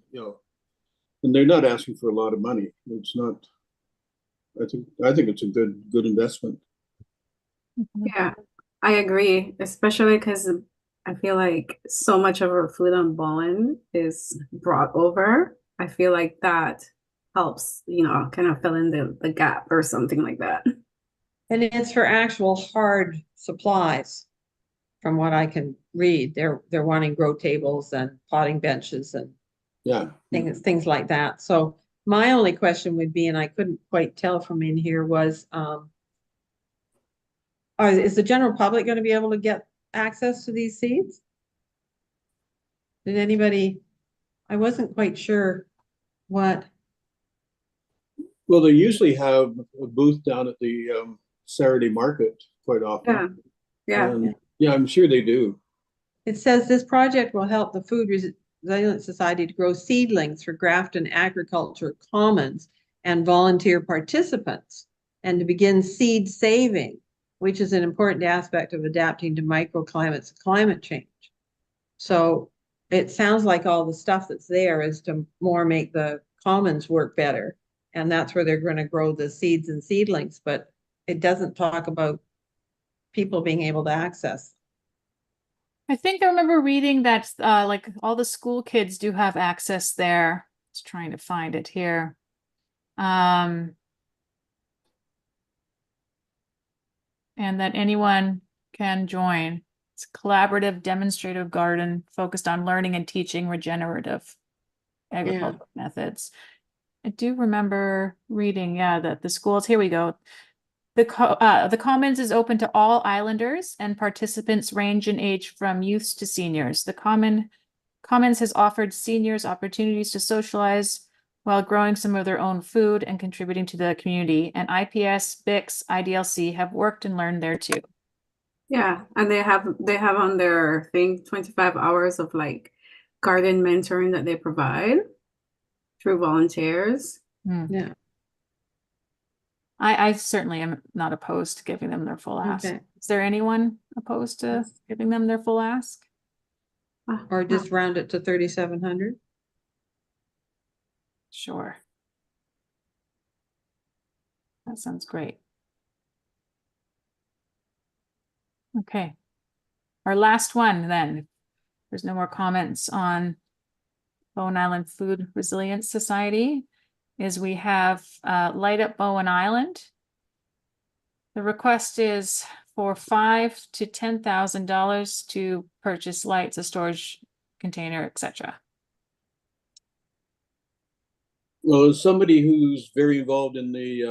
and they're not asking for a lot of money. It's not. I think it's a good investment. Yeah, I agree, especially because I feel like so much of our food on Bowen is brought over. I feel like that helps, kind of fill in the gap or something like that. And it's for actual hard supplies, from what I can read. They're wanting grow tables and potting benches and Yeah. things like that. So my only question would be, and I couldn't quite tell from in here, was is the general public going to be able to get access to these seeds? Did anybody? I wasn't quite sure what. Well, they usually have a booth down at the Saturday market quite often. Yeah. Yeah, I'm sure they do. It says this project will help the Food Resilience Society to grow seedlings for Grafton Agriculture Commons and volunteer participants, and to begin seed saving, which is an important aspect of adapting to microclimates and climate change. So it sounds like all the stuff that's there is to more make the commons work better. And that's where they're going to grow the seeds and seedlings, but it doesn't talk about people being able to access. I think I remember reading that like all the school kids do have access there. Just trying to find it here. And that anyone can join. It's a collaborative demonstrative garden focused on learning and teaching regenerative agricultural methods. I do remember reading, that the schools, here we go. The Commons is open to all islanders, and participants range in age from youths to seniors. The Commons has offered seniors opportunities to socialize while growing some of their own food and contributing to the community. And IPS, BIX, IDLC have worked and learned there too. Yeah, and they have on their thing 25 hours of like garden mentoring that they provide through volunteers. Yeah. I certainly am not opposed to giving them their full ask. Okay. Is there anyone opposed to giving them their full ask? Or just round it to 3,700? Sure. That sounds great. Okay. Our last one then. If there's no more comments on Bowen Island Food Resilience Society, is we have Light Up Bowen Island. The request is for $5,000 to $10,000 to purchase lights, a storage container, etc. Well, as somebody who's very involved in the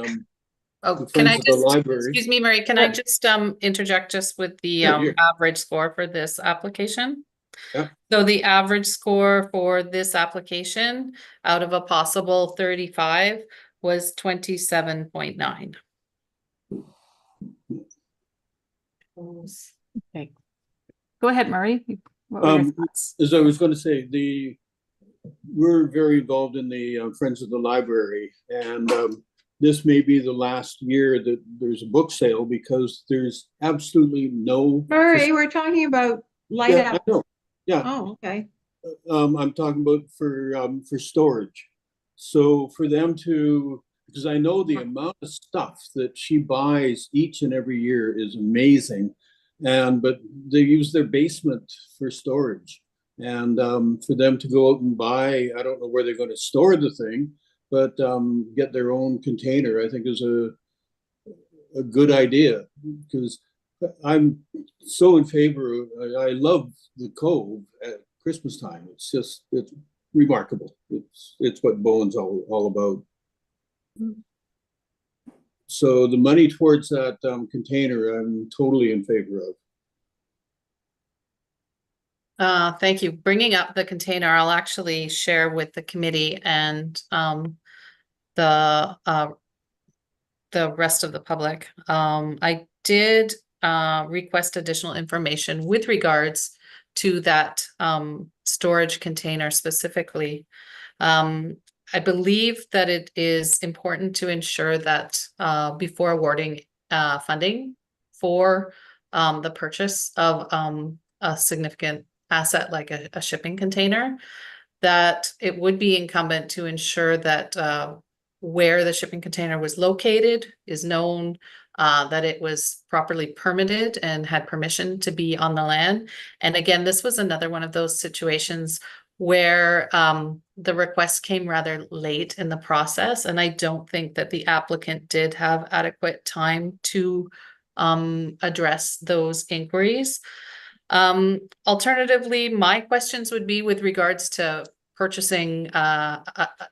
Oh, can I Friends of the just, Library. excuse me, Mary, can I just interject just with the Yeah. average score for this application? Yeah. So the average score for this application out of a possible 35 was 27.9. Okay. Go ahead, Murray. What were your thoughts? As I was going to say, we're very involved in the Friends of the Library, and this may be the last year that there's a book sale because there's absolutely no. Murray, we're talking about Light Yeah, Up. I know. Yeah. Oh, okay. I'm talking about for storage. So for them to, because I know the amount of stuff that she buys each and every year is amazing. but they use their basement for storage. And for them to go out and buy, I don't know where they're going to store the thing, but get their own container, I think is a good idea, because I'm so in favor of, I love the Cove at Christmas time. It's remarkable. It's what Bowen's all about. So the money towards that container, I'm totally in favor of. Thank you. Bringing up the container, I'll actually share with the committee and the rest of the public. I did request additional information with regards to that storage container specifically. I believe that it is important to ensure that before awarding funding for the purchase of a significant asset like a shipping container, that it would be incumbent to ensure that where the shipping container was located is known, that it was properly permitted and had permission to be on the land. And again, this was another one of those situations where the request came rather late in the process, and I don't think that the applicant did have adequate time to address those inquiries. Alternatively, my questions would be with regards to purchasing,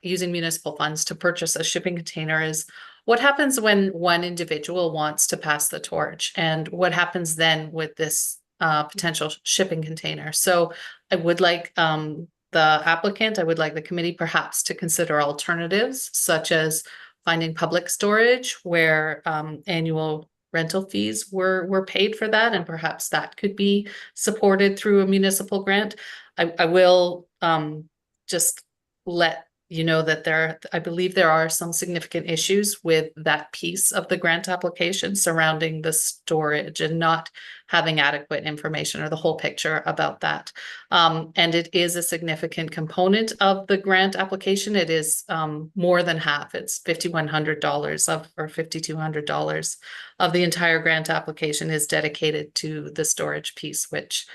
using municipal funds to purchase a shipping container is what happens when one individual wants to pass the torch, and what happens then with this potential shipping container. So I would like the applicant, I would like the committee perhaps to consider alternatives such as finding public storage where annual rental fees were paid for that, and perhaps that could be supported through a municipal grant. I will just let you know that I believe there are some significant issues with that piece of the grant application surrounding the storage and not having adequate information or the whole picture about that. And it is a significant component of the grant application. It is more than half. It's $5,100 or $5,200 of the entire grant application is dedicated to the storage piece, which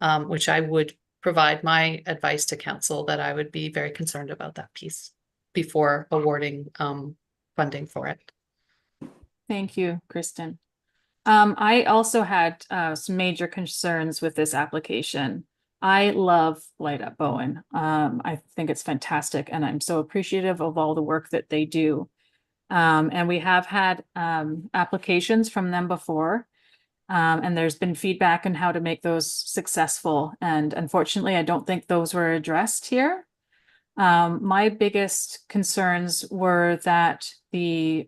I would provide my advice to council that I would be very concerned about that piece before awarding funding for it. Thank you, Kristen. I also had some major concerns with this application. I love Light Up Bowen. I think it's fantastic, and I'm so appreciative of all the work that they do. And we have had applications from them before. And there's been feedback on how to make those successful. And unfortunately, I don't think those were addressed here. My biggest concerns were that the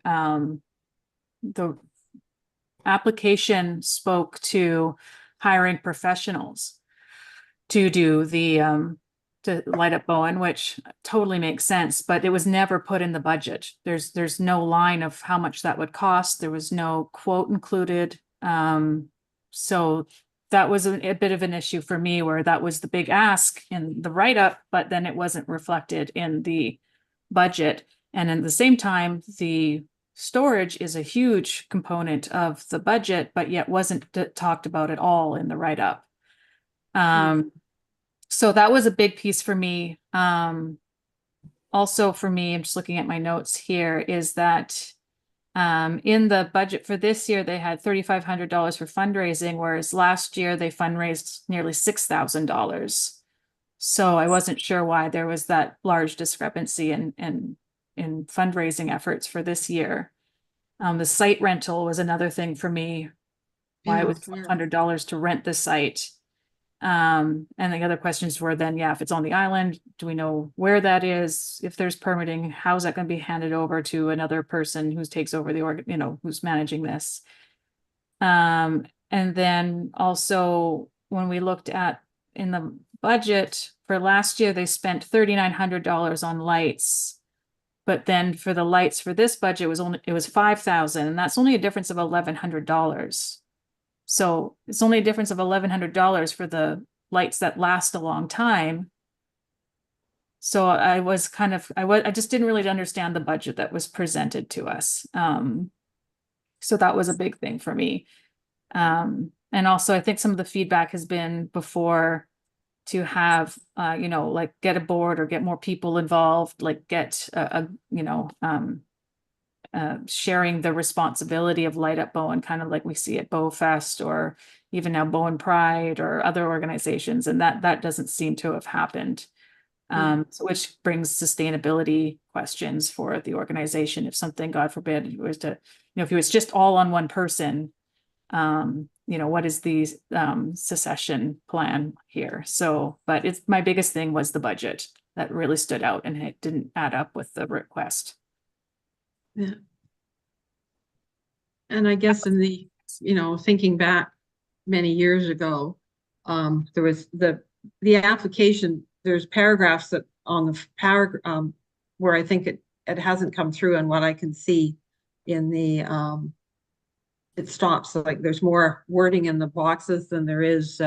application spoke to hiring professionals to do to Light Up Bowen, which totally makes sense, but it was never put in the budget. There's no line of how much that would cost. There was no quote included. So that was a bit of an issue for me, where that was the big ask in the write-up, but then it wasn't reflected in the budget. And at the same time, the storage is a huge component of the budget, but yet wasn't talked about at all in the write-up. So that was a big piece for me. Also for me, I'm just looking at my notes here, is that in the budget for this year, they had $3,500 for fundraising, whereas last year they fundraised nearly $6,000. So I wasn't sure why there was that large discrepancy in fundraising efforts for this year. The site rental was another thing for me, why it was $1,200 to rent the site. And the other questions were then, if it's on the island, do we know where that is? If there's permitting, how is that going to be handed over to another person who takes over the who's managing this? And then also when we looked at in the budget for last year, they spent $3,900 on lights. But then for the lights for this budget it was $5,000, and that's only a difference of $1,100. So it's only a difference of $1,100 for the lights that last a long time. So I just didn't really understand the budget that was presented to us. So that was a big thing for me. And And also, I think some of the feedback has been before to have, you know, like get a board or get more people involved, like get sharing the responsibility of Light Up Bowen, kind of like we see at Bow Fest or even now Bowen Pride or other organizations. And that doesn't seem to have happened. So which brings sustainability questions for the organization. If something, God forbid, was to, you know, if it was just all on one person, you know, what is the succession plan here? So, but it's my biggest thing was the budget that really stood out, and it didn't add up with the request. Yeah. And I guess in the, you know, thinking back many years ago, there was the application, there's paragraphs that on the paragraph, where I think it hasn't come through on what I can see in the, it stops, like there's more wording in the boxes than there is,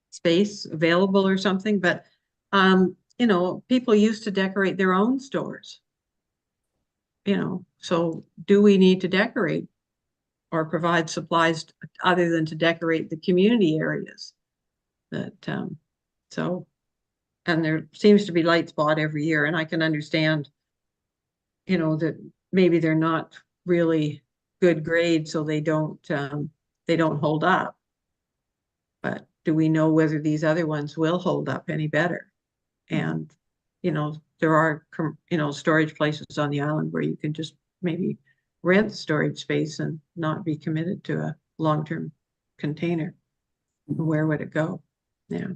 space available or something, but, you know, people used to decorate their own stores. You know, so do we need to decorate or provide supplies other than to decorate the community areas? That, so, and there seems to be lights bought every year, and I can understand, you know, that maybe they're not really good grade, so they don't hold up. But do we know whether these other ones will hold up any better? And, you know, there are, you know, storage places on the island where you can just maybe rent storage space and not be committed to a long-term container. Where would it go? Yeah.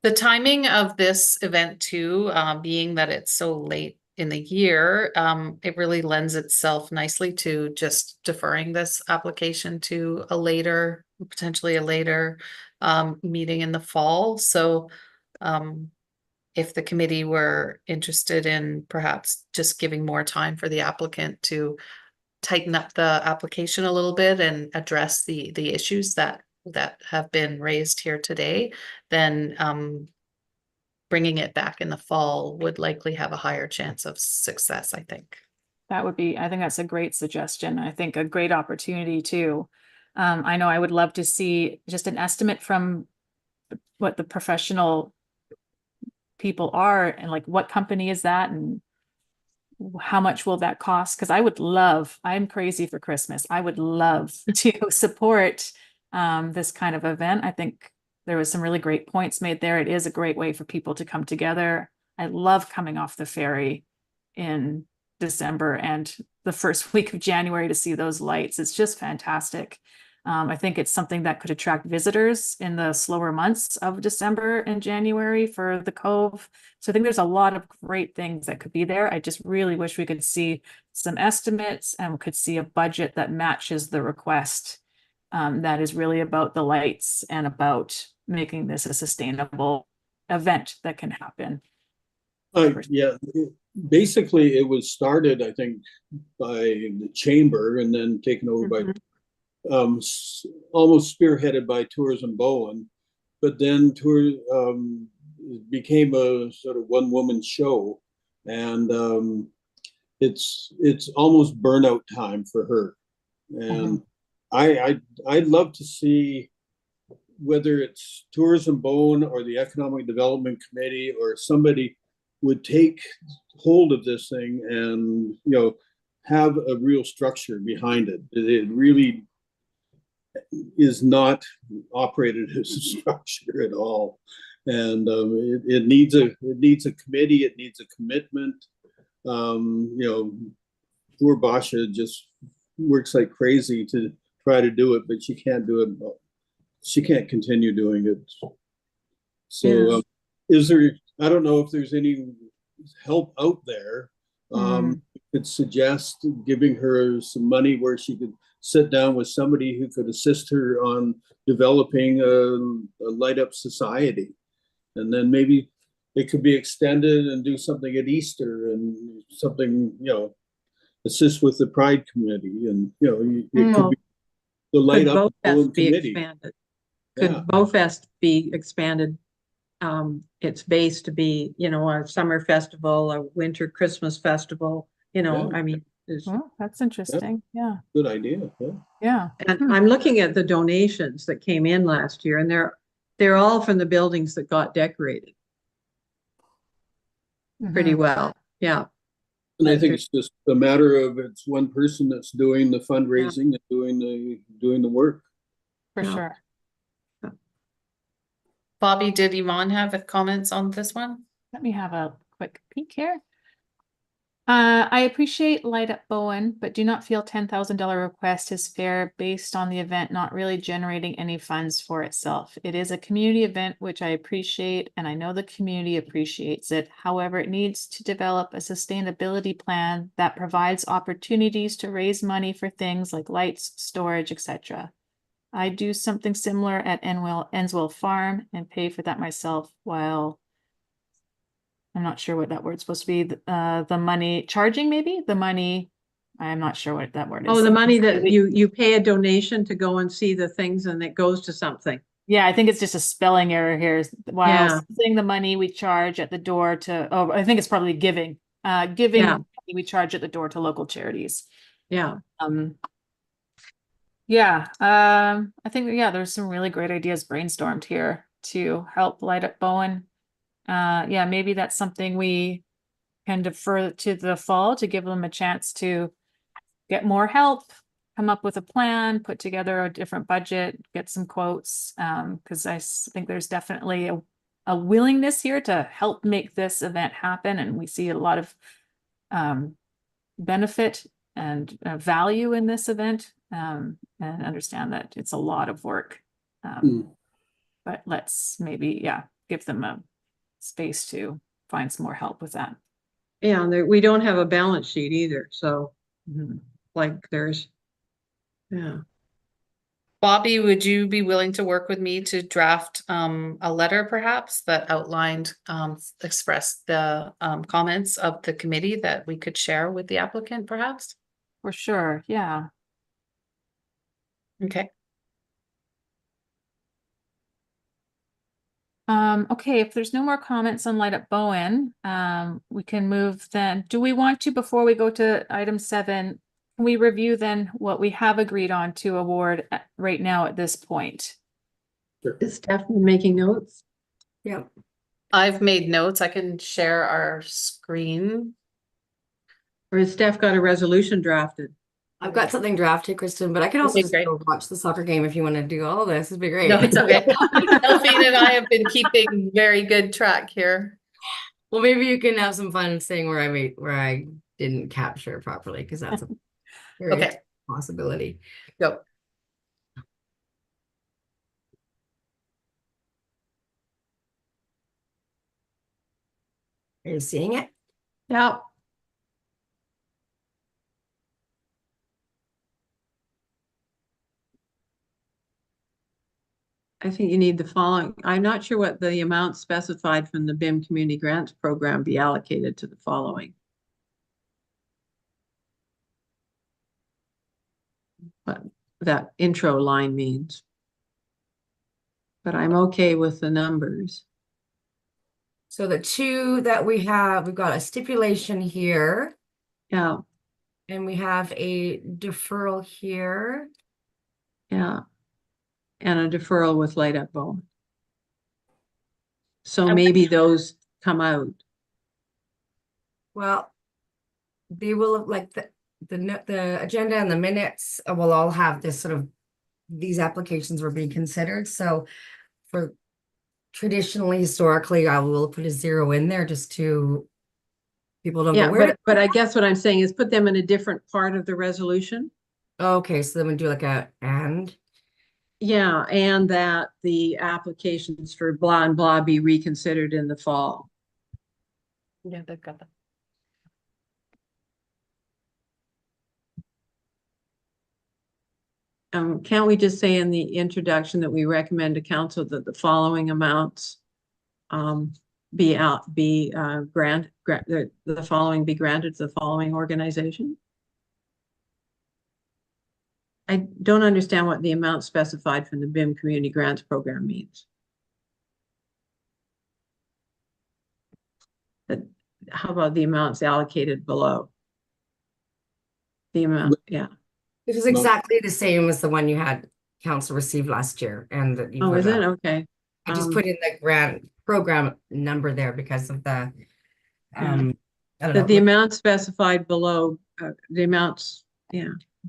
The timing of this event too, being that it's so late in the year, it really lends itself nicely to just deferring this application to a later, potentially a later meeting in the fall. So if the committee were interested in perhaps just giving more time for the applicant to tighten up the application a little bit and address the issues that have been raised here today, then bringing it back in the fall would likely have a higher chance of success, I think. That would be, I think that's a great suggestion. I think a great opportunity too. I know I would love to see just an estimate from what the professional people are and like what company is that and how much will that cost? Because I would love, I'm crazy for Christmas. I would love to support this kind of event. I think there was some really great points made there. It is a great way for people to come together. I love coming off the ferry in December and the first week of January to see those lights. It's just fantastic. I think it's something that could attract visitors in the slower months of December and January for the Cove. So I think there's a lot of great things that could be there. I just really wish we could see some estimates and could see a budget that matches the request. That is really about the lights and about making this a sustainable event that can happen. Yeah, basically it was started, I think, by the chamber and then taken over by almost spearheaded by Tourism Bowen, but then became a sort of one-woman show, and it's almost burnout time for her. And I'd love to see whether it's Tourism Bowen or the Economic Development Committee or somebody would take hold of this thing and, you know, have a real structure behind it. It really is not operated as a structure at all, and it needs a committee. It needs a commitment. You know, poor Basha just works like crazy to try to do it, but she can't do it. She can't continue doing it. So, is there? I don't know if there's any help out there. Could suggest giving her some money where she could sit down with somebody who could assist her on developing a light up society, and then maybe it could be extended and do something at Easter and something, you know, assist with the Pride Committee, and you know, it could be the light up committee. Expanded? Could BowFest be expanded? Its base to be, you know, a summer festival, a winter Christmas festival, you know, I mean, Mm. is, Oh, that's interesting. Yeah, Good idea, yeah. yeah. and Hmm. I'm looking at the donations that came in last year, and they're all from the buildings that got decorated pretty Mhm. well. Yeah. And I But think there's- it's just a matter of it's one person that's doing the Yeah. fundraising and doing the work. For Yeah. sure. Bobby, did Yvonne have comments on this one? Let me have a quick peek here. I appreciate Light Up Bowen, but do not feel $10,000 request is fair based on the event not really generating any funds for itself. It is a community event, which I appreciate, and I know the community appreciates it. However, it needs to develop a sustainability plan that provides opportunities to raise money for things like lights, storage, etc. I do something similar at Enswell Farm and pay for that myself while I'm not sure what that word's supposed to be. The money charging, maybe the money. I'm not sure what that word is. Oh, the money that you pay a donation to go and see the things and it goes to something. Yeah, I think it's just a spelling error here. While Yeah. saying the money we charge at the door to, oh, I think it's probably giving. Giving Yeah. we charge at the door to local charities. Yeah. Yeah, I think yeah, there's some really great ideas brainstormed here to help Light Up Bowen. Yeah, maybe that's something we can defer to the fall to give them a chance to get more help, come up with a plan, put together a different budget, get some quotes. Because think there's definitely a willingness here to help make this event happen, and we see a lot of benefit and value in this event, and understand that it's a lot of work. But let's maybe, yeah, give them a space to find some more help with that. Yeah, and we don't have a balance sheet either, so Mhm. like there's, yeah. Bobby, would you be willing to work with me to draft a letter perhaps that outlined, expressed the comments of the committee that we could share with the applicant perhaps? For sure, yeah. Okay. Okay, if there's no more comments on Light Up Bowen, we can move then. Do we want to, before we go to item 7, can we review then what we have agreed on to award right now at this point? Is Stephanie making notes? Yep. I've made notes. I can share our screen. Or has Steph got a resolution drafted? I've got something drafted, Kristen, but I can also Okay, just great. go watch the soccer game if you want to do all this. It'd be great. No, it's okay. Delphine and I have been keeping very good track here. Well, maybe you can have some fun saying where I didn't capture properly, because that's a very Okay, possibility. go. Are you seeing it? Yeah. I think you need the following. I'm not sure what the amount specified from the BIM Community Grants Program be allocated to the following. What that intro line means. But I'm okay with the numbers. So the two that we have, we've got a stipulation here, Yeah, and we have a deferral here. yeah. And a deferral with Light Up Bowen. So Okay. maybe those come out. Well, they will, like the agenda and the minutes will all have this sort of, these applications were being considered. So for traditionally, historically, I will put a 0 in there just to, people don't Yeah, go, where but I guess what I'm saying is put them in a different part of the resolution. okay, so then we do like a and. Yeah, and that the applications for blah and blah be reconsidered in the fall. Yeah, they've got that. Can't we just say in the introduction that we recommend to council that the following amounts the following be granted to the following organization? I don't understand what the amount specified from the BIM Community Grants Program means. How about the amounts allocated below? the amount, yeah. This is No. exactly the same as the one you had council receive last year, and that you Oh, put is it? up. Okay. I just Um, put in the grant program number there because of the, I don't know. the amount specified below, the amounts, yeah,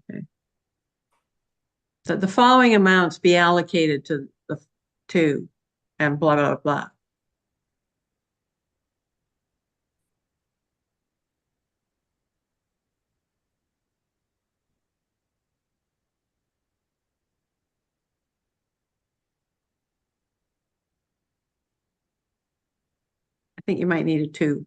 okay. So the following amounts be allocated to the two and blah, blah, blah. I think you might need a two.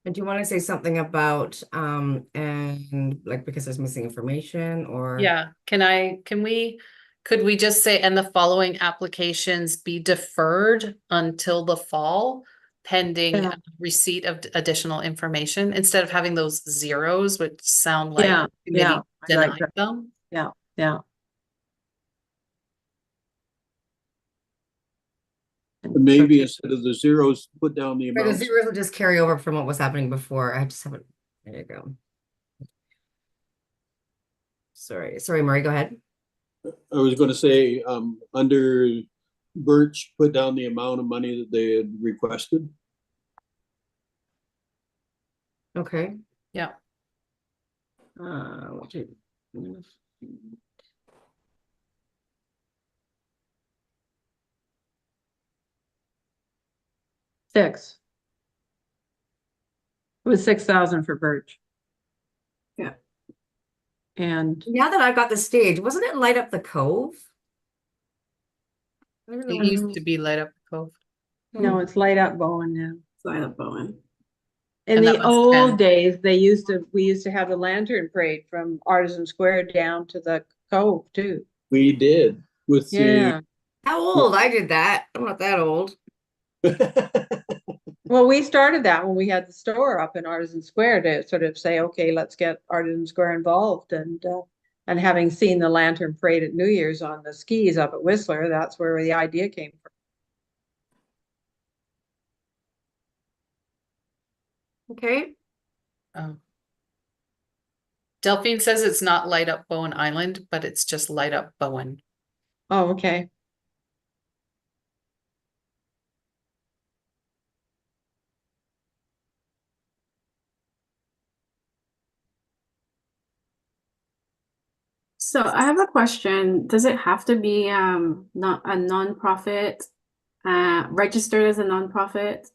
And do you want to say something about, and like, because there's missing information or? Yeah, could we just say, and the following applications be deferred until the fall pending Yeah. receipt of additional information, instead of having those zeros, which sound like Yeah, committee I like denied that. them? Yeah. Maybe instead of the zeros, put down the Or the amounts. zeros will just carry over from what was happening before. I just haven't, there you go. Sorry, Murray, go ahead. I was gonna say, under Birch, put down the amount of money that they had requested. Okay. Yeah. What did- 6. It was 6,000 for Birch. Yeah. And Now that I've got the stage, wasn't it Light Up the Cove? I don't know. It used to be Light Up the Cove. no, it's Light Up Bowen now. Slide up Bowen. In And the that was old 10. days, we used to have the lantern parade from Artisan Square down to the Cove too. We did with Yeah. How old? I did that. I'm not that old. the. Well, we started that when we had the store up in Artisan Square to sort of say, okay, let's get Artisan Square involved. And having seen the lantern parade at New Year's on the skis up at Whistler, that's where the idea came from. Okay. Oh. Delphine says it's not Light Up Bowen Island, but it's just Light Up Bowen. Oh, okay. So I have a question. Does it have to be not a nonprofit, registered as a nonprofit,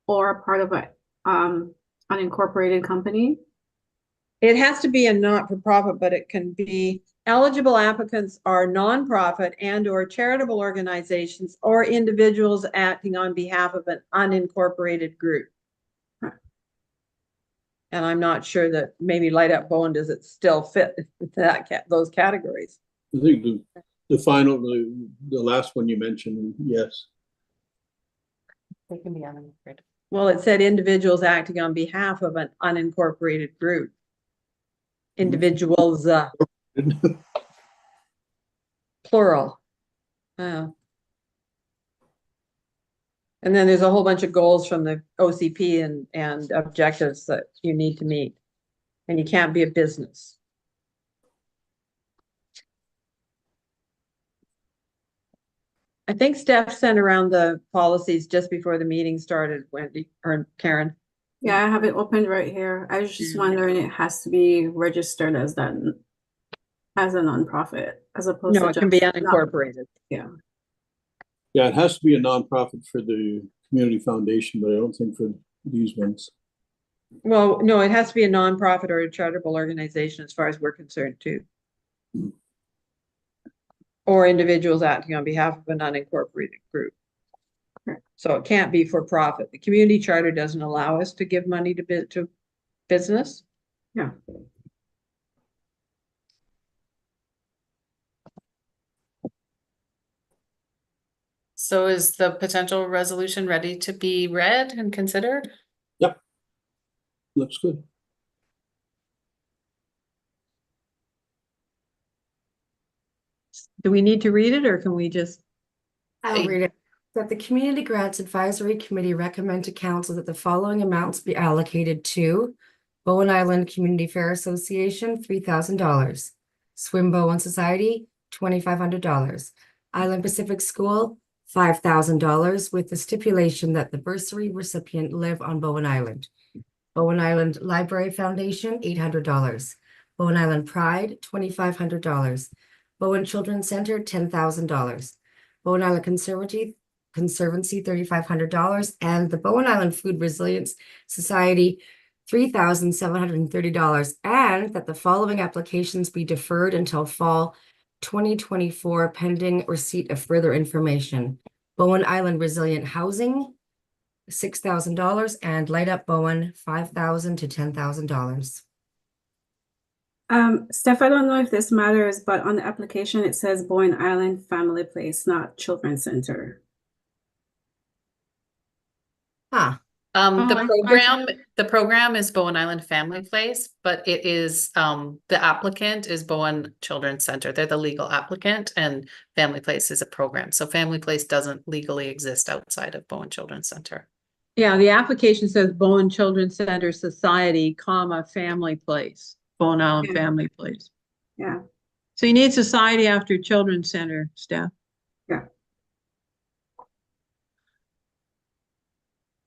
or part of a unincorporated company? It has to be a not-for-profit, but it can be eligible applicants are nonprofit and or charitable organizations or individuals acting on behalf of an unincorporated group. And I'm not sure that maybe Light Up Bowen, does it still fit those categories? I think the final, the last one you mentioned, yes. They can be unincorporated. Well, it said individuals acting on behalf of an unincorporated group. Individuals, plural. Oh. And then there's a whole bunch of goals from the OCP and objectives that you need to meet. And you can't be a business. I think Steph sent around the policies just before the meeting started, Wendy or Karen. Yeah, I have it opened right here. I was just Yeah. wondering, it has to be registered as that as a nonprofit, as opposed No, to it can be just unincorporated. Yeah. Yeah, it has to be a nonprofit for the community foundation, but I don't think for these ones. Well, no, it has to be a nonprofit or a charitable organization as far as we're concerned too. Or individuals acting on behalf of an unincorporated group. So it can't be for profit. The community charter doesn't allow us to give money to business. Yeah. So is the potential resolution ready to be read and considered? Yep. Looks good. Do we need to read it or can we just, I'll read it. That the Community Grants Advisory Committee recommend to council that the following amounts be allocated to Bowen Island Community Fair Association, $3,000. Swim Bowen Society, $2,500. Island Pacific School, $5,000, with the stipulation that the bursary recipient live on Bowen Island. Bowen Island Library Foundation, $800. Bowen Island Pride, $2,500. Bowen Children's Center, $10,000. Bowen Island Conservancy, $3,500, and the Bowen Island Food Resilience Society, $3,730, and that the following applications be deferred until fall 2024 pending receipt of further information. Bowen Island Resilient Housing, $6,000, and Light Up Bowen, $5,000 to $10,000. Steph, I don't know if this matters, but on the application, it says Bowen Island Family Place, not Children's Center. Huh. The program is Bowen Island Family Place, but it is, the applicant is Bowen Children's Center. They're the legal applicant and Family Place is a program. So Family Place doesn't legally exist outside of Bowen Children's Center. yeah, the application says Bowen Children's Center Society, comma, Family Place, Bowen Island Yeah. Family Place. Yeah. So you need society after Children's Center, Steph. Yeah.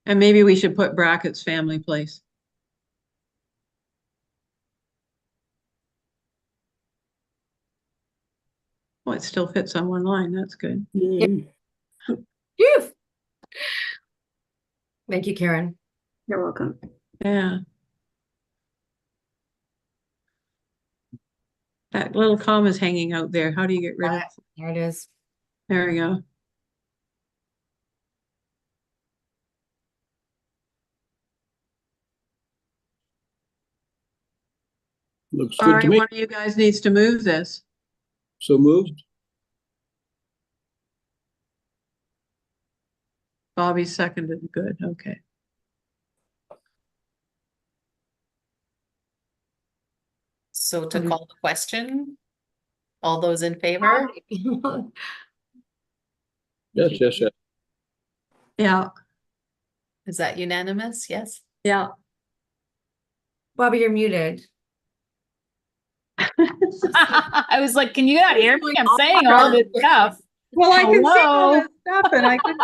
And maybe we should put brackets Family Place. Oh, it still fits on one line. That's good. Phew. Thank you, Karen. You're welcome. Yeah. That little comma's hanging out there. How do you get rid of? There it is. There we go. Looks All good right, to me. one of you guys needs to move this. So moved. Bobby seconded. Good. Okay. So to Okay. call the question, all those in favor? Yes, yes, yes. Yeah. Is that unanimous? Yes. Yeah. Bobby, you're muted. I was like, can you not hear me? I'm saying all this stuff. Well, I can see all Hello? this stuff and I can,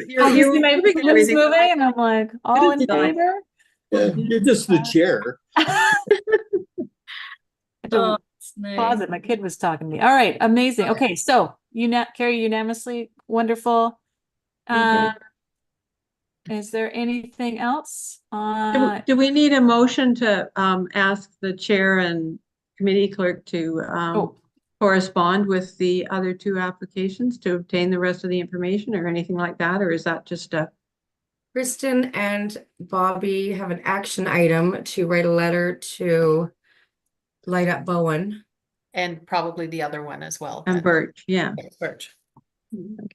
you're You see my moving fingers everything. moving and I'm like, all in Done. favor? Yeah, you're just the chair. To pause it. My kid was talking to me. All right, amazing. Okay, so Carrie, unanimously wonderful. Is there anything else? Do we need a motion to ask the chair and committee clerk to correspond with the other two applications to obtain the rest of the information or anything like that? Or is that just a? Kristen and Bobby have an action item to write a letter to Light Up Bowen. And probably the other one as well. And then. Birch, yeah. Birch.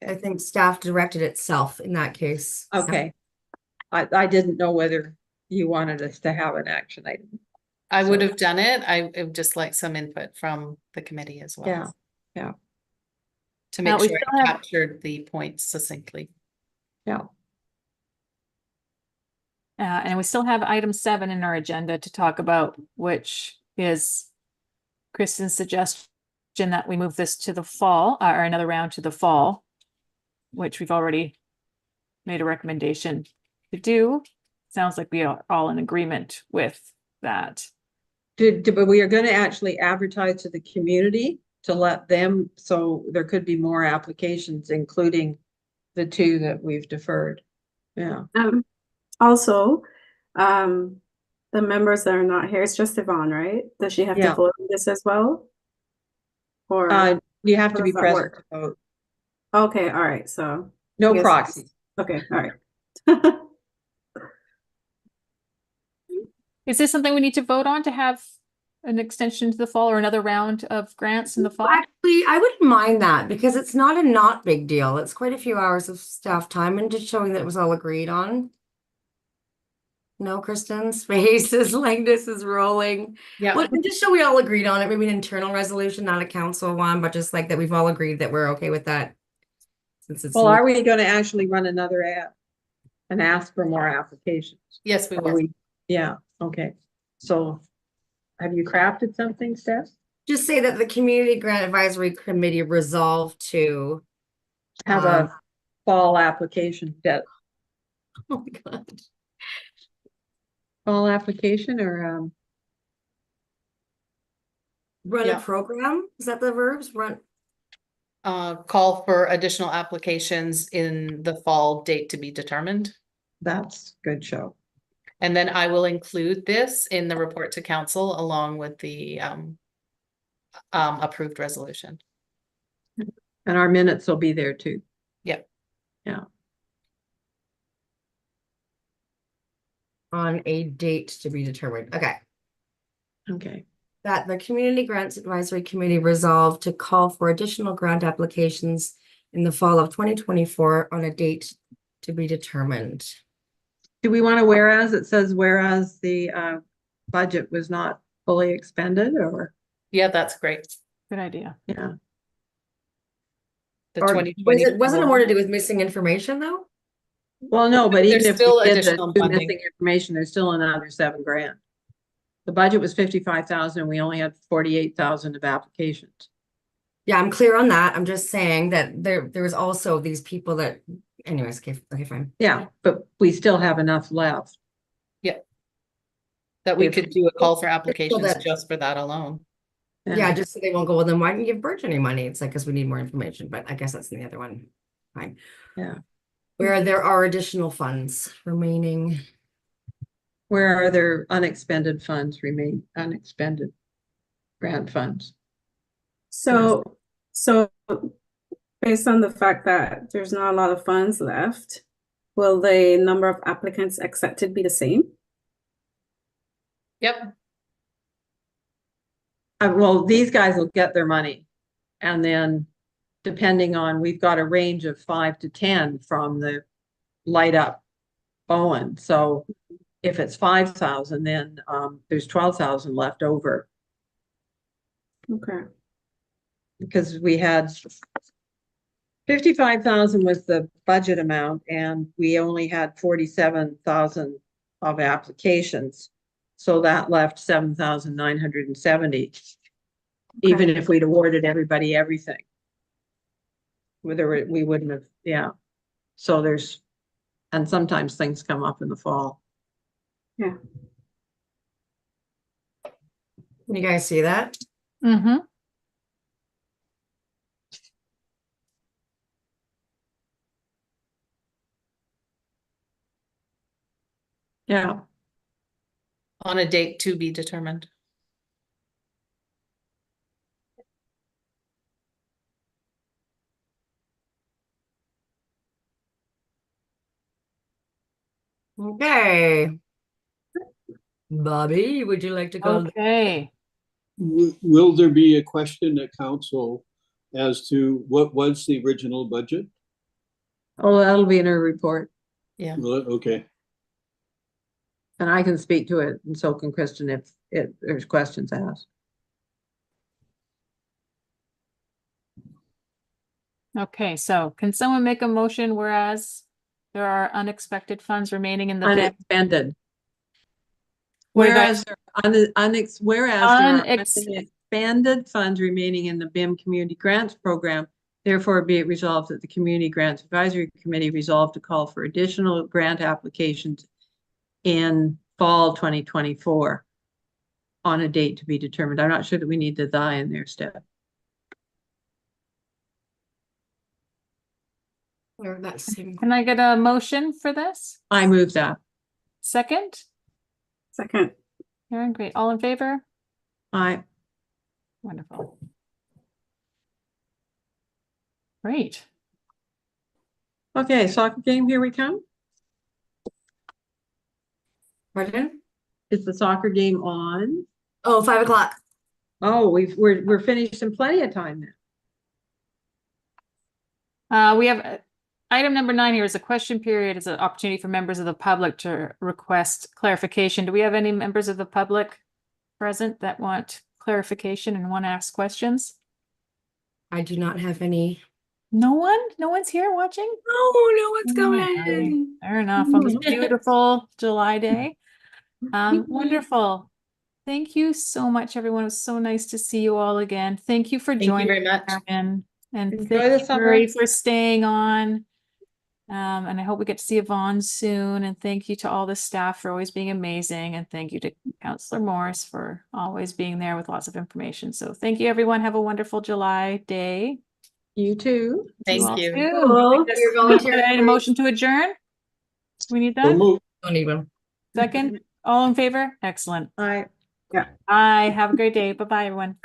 I think staff directed itself in that case. Okay. I didn't know whether you wanted us to have an action item. I would So- have done it. I would just like some input from the committee as well. Yeah, yeah. To Now, make we sure still I have- captured the points succinctly. Yeah. And we still have item 7 in our agenda to talk about, which is Kristen's suggestion that we move this to the fall, or another round to the fall, which we've already made a recommendation to do. Sounds like we are all in agreement with that. But we are going to actually advertise to the community to let them, so there could be more applications, including the two that we've deferred. Yeah. Also, the members that are not here, it's just Yvonne, right? Does she have to Yeah. vote on this as well? Or, You have How to be does that present work? to vote. okay, all right, so, No Yes. proxies. okay, all right. Is this something we need to vote on to have an extension to the fall or another round of grants in the fall? Actually, I wouldn't mind that because it's not a not big deal. It's quite a few hours of staff time and just showing that it was all agreed on. No, Kristen's face is like this is rolling. Yeah. Well, just so we all agreed on it, maybe an internal resolution, not a council one, but just like that we've all agreed that we're okay with that. Since it's Well, are we going to actually run another ad and ask for more applications? Yes, we Or will. Yeah, okay. So have you crafted something, Steph? just say that the Community Grant Advisory Committee resolved to Have a fall application, oh my God. fall application or, Run Yeah. a program? Is that the verbs? Run. Call for additional applications in the fall, date to be determined. that's good show. And then I will include this in the report to council along with the approved resolution. And our minutes will be there too. Yep. Yeah. On a date to be determined. Okay. Okay. That the Community Grants Advisory Committee resolved to call for additional grant applications in the fall of 2024 on a date to be determined. Do we want to whereas it says whereas the budget was not fully expended or, Yeah, that's great. Good idea. yeah. The Or 2020. Wasn't it more to do with missing information though? Well, no, but There's even if still we did the additional two funding. missing information, there's still another $7,000. The budget was 55,000 and we only had 48,000 of applications. Yeah, I'm clear on that. I'm just saying that there was also these people that, anyways, okay, fine. Yeah, but we still have enough left. That we If- could do a call for applications that- just for that alone. Yeah, just so they won't go, well, then why didn't you give Birch any money? It's like, because we need more information, but I guess that's the other one. Fine. Yeah. Where there are additional funds remaining. Where are there unexpended funds remain, unexpended grant funds? So based on the fact that there's not a lot of funds left, will the number of applicants accepted be the same? Yep. Well, these guys will get their money. And then depending on, we've got a range of 5 to 10 from the light up Bowen. So if it's 5,000, then there's 12,000 left over Okay. because we had 55,000 was the budget amount and we only had 47,000 of applications. So that left 7,970. Even if we'd awarded everybody everything. Whether we wouldn't have, yeah. So there's, and sometimes things come up in the fall. Yeah. Can you guys see that? Mm-hmm. Yeah. On a date to be determined. Okay. Bobby, would you like to call? Okay. Will there be a question at council as to what was the original budget? Oh, that'll be in her report Yeah. Okay, and I can speak to it and so can Kristen if there's questions asked. Okay, so can someone make a motion whereas there are unexpected funds remaining in the Unexpended. What did I- Whereas, whereas there are Unex- unexpended funds remaining in the BIM Community Grants Program, therefore be it resolved that the Community Grants Advisory Committee resolved to call for additional grant applications in fall 2024 on a date to be determined. I'm not sure that we need the "thy" in there, Steph. Or that same. Can I get a motion for this? I move that. Second? Second. Karen, great. All in favor? Wonderful. Great. Okay, soccer game, here we come. Pardon? Is the soccer game on? Oh, 5 o'clock. Oh, we're finished in plenty of time now. We have Item number 9 here is a question period. It's an opportunity for members of the public to request clarification. Do we have any members of the public present that want clarification and want to ask questions? I do not have any. No one? No one's here watching? No one's Alright, coming. fair enough. On this beautiful July day. Wonderful. Thank you so much, everyone. It was so nice to see you all again. Thank you for Thank you joining. very much. And Enjoy thank the you, summer. Murray, for staying on. And I hope we get to see Yvonne soon. And thank you to all the staff for always being amazing. And thank you to Counselor Morris for always being there with lots of information. So thank you, everyone. Have a wonderful July day. You too. Thank you. Cool. Your volunteer A motion to adjourn? We need So that? move. Don't even. Second? All in favor? Excellent. Bye. Bye. Have a great day. Bye-bye, everyone.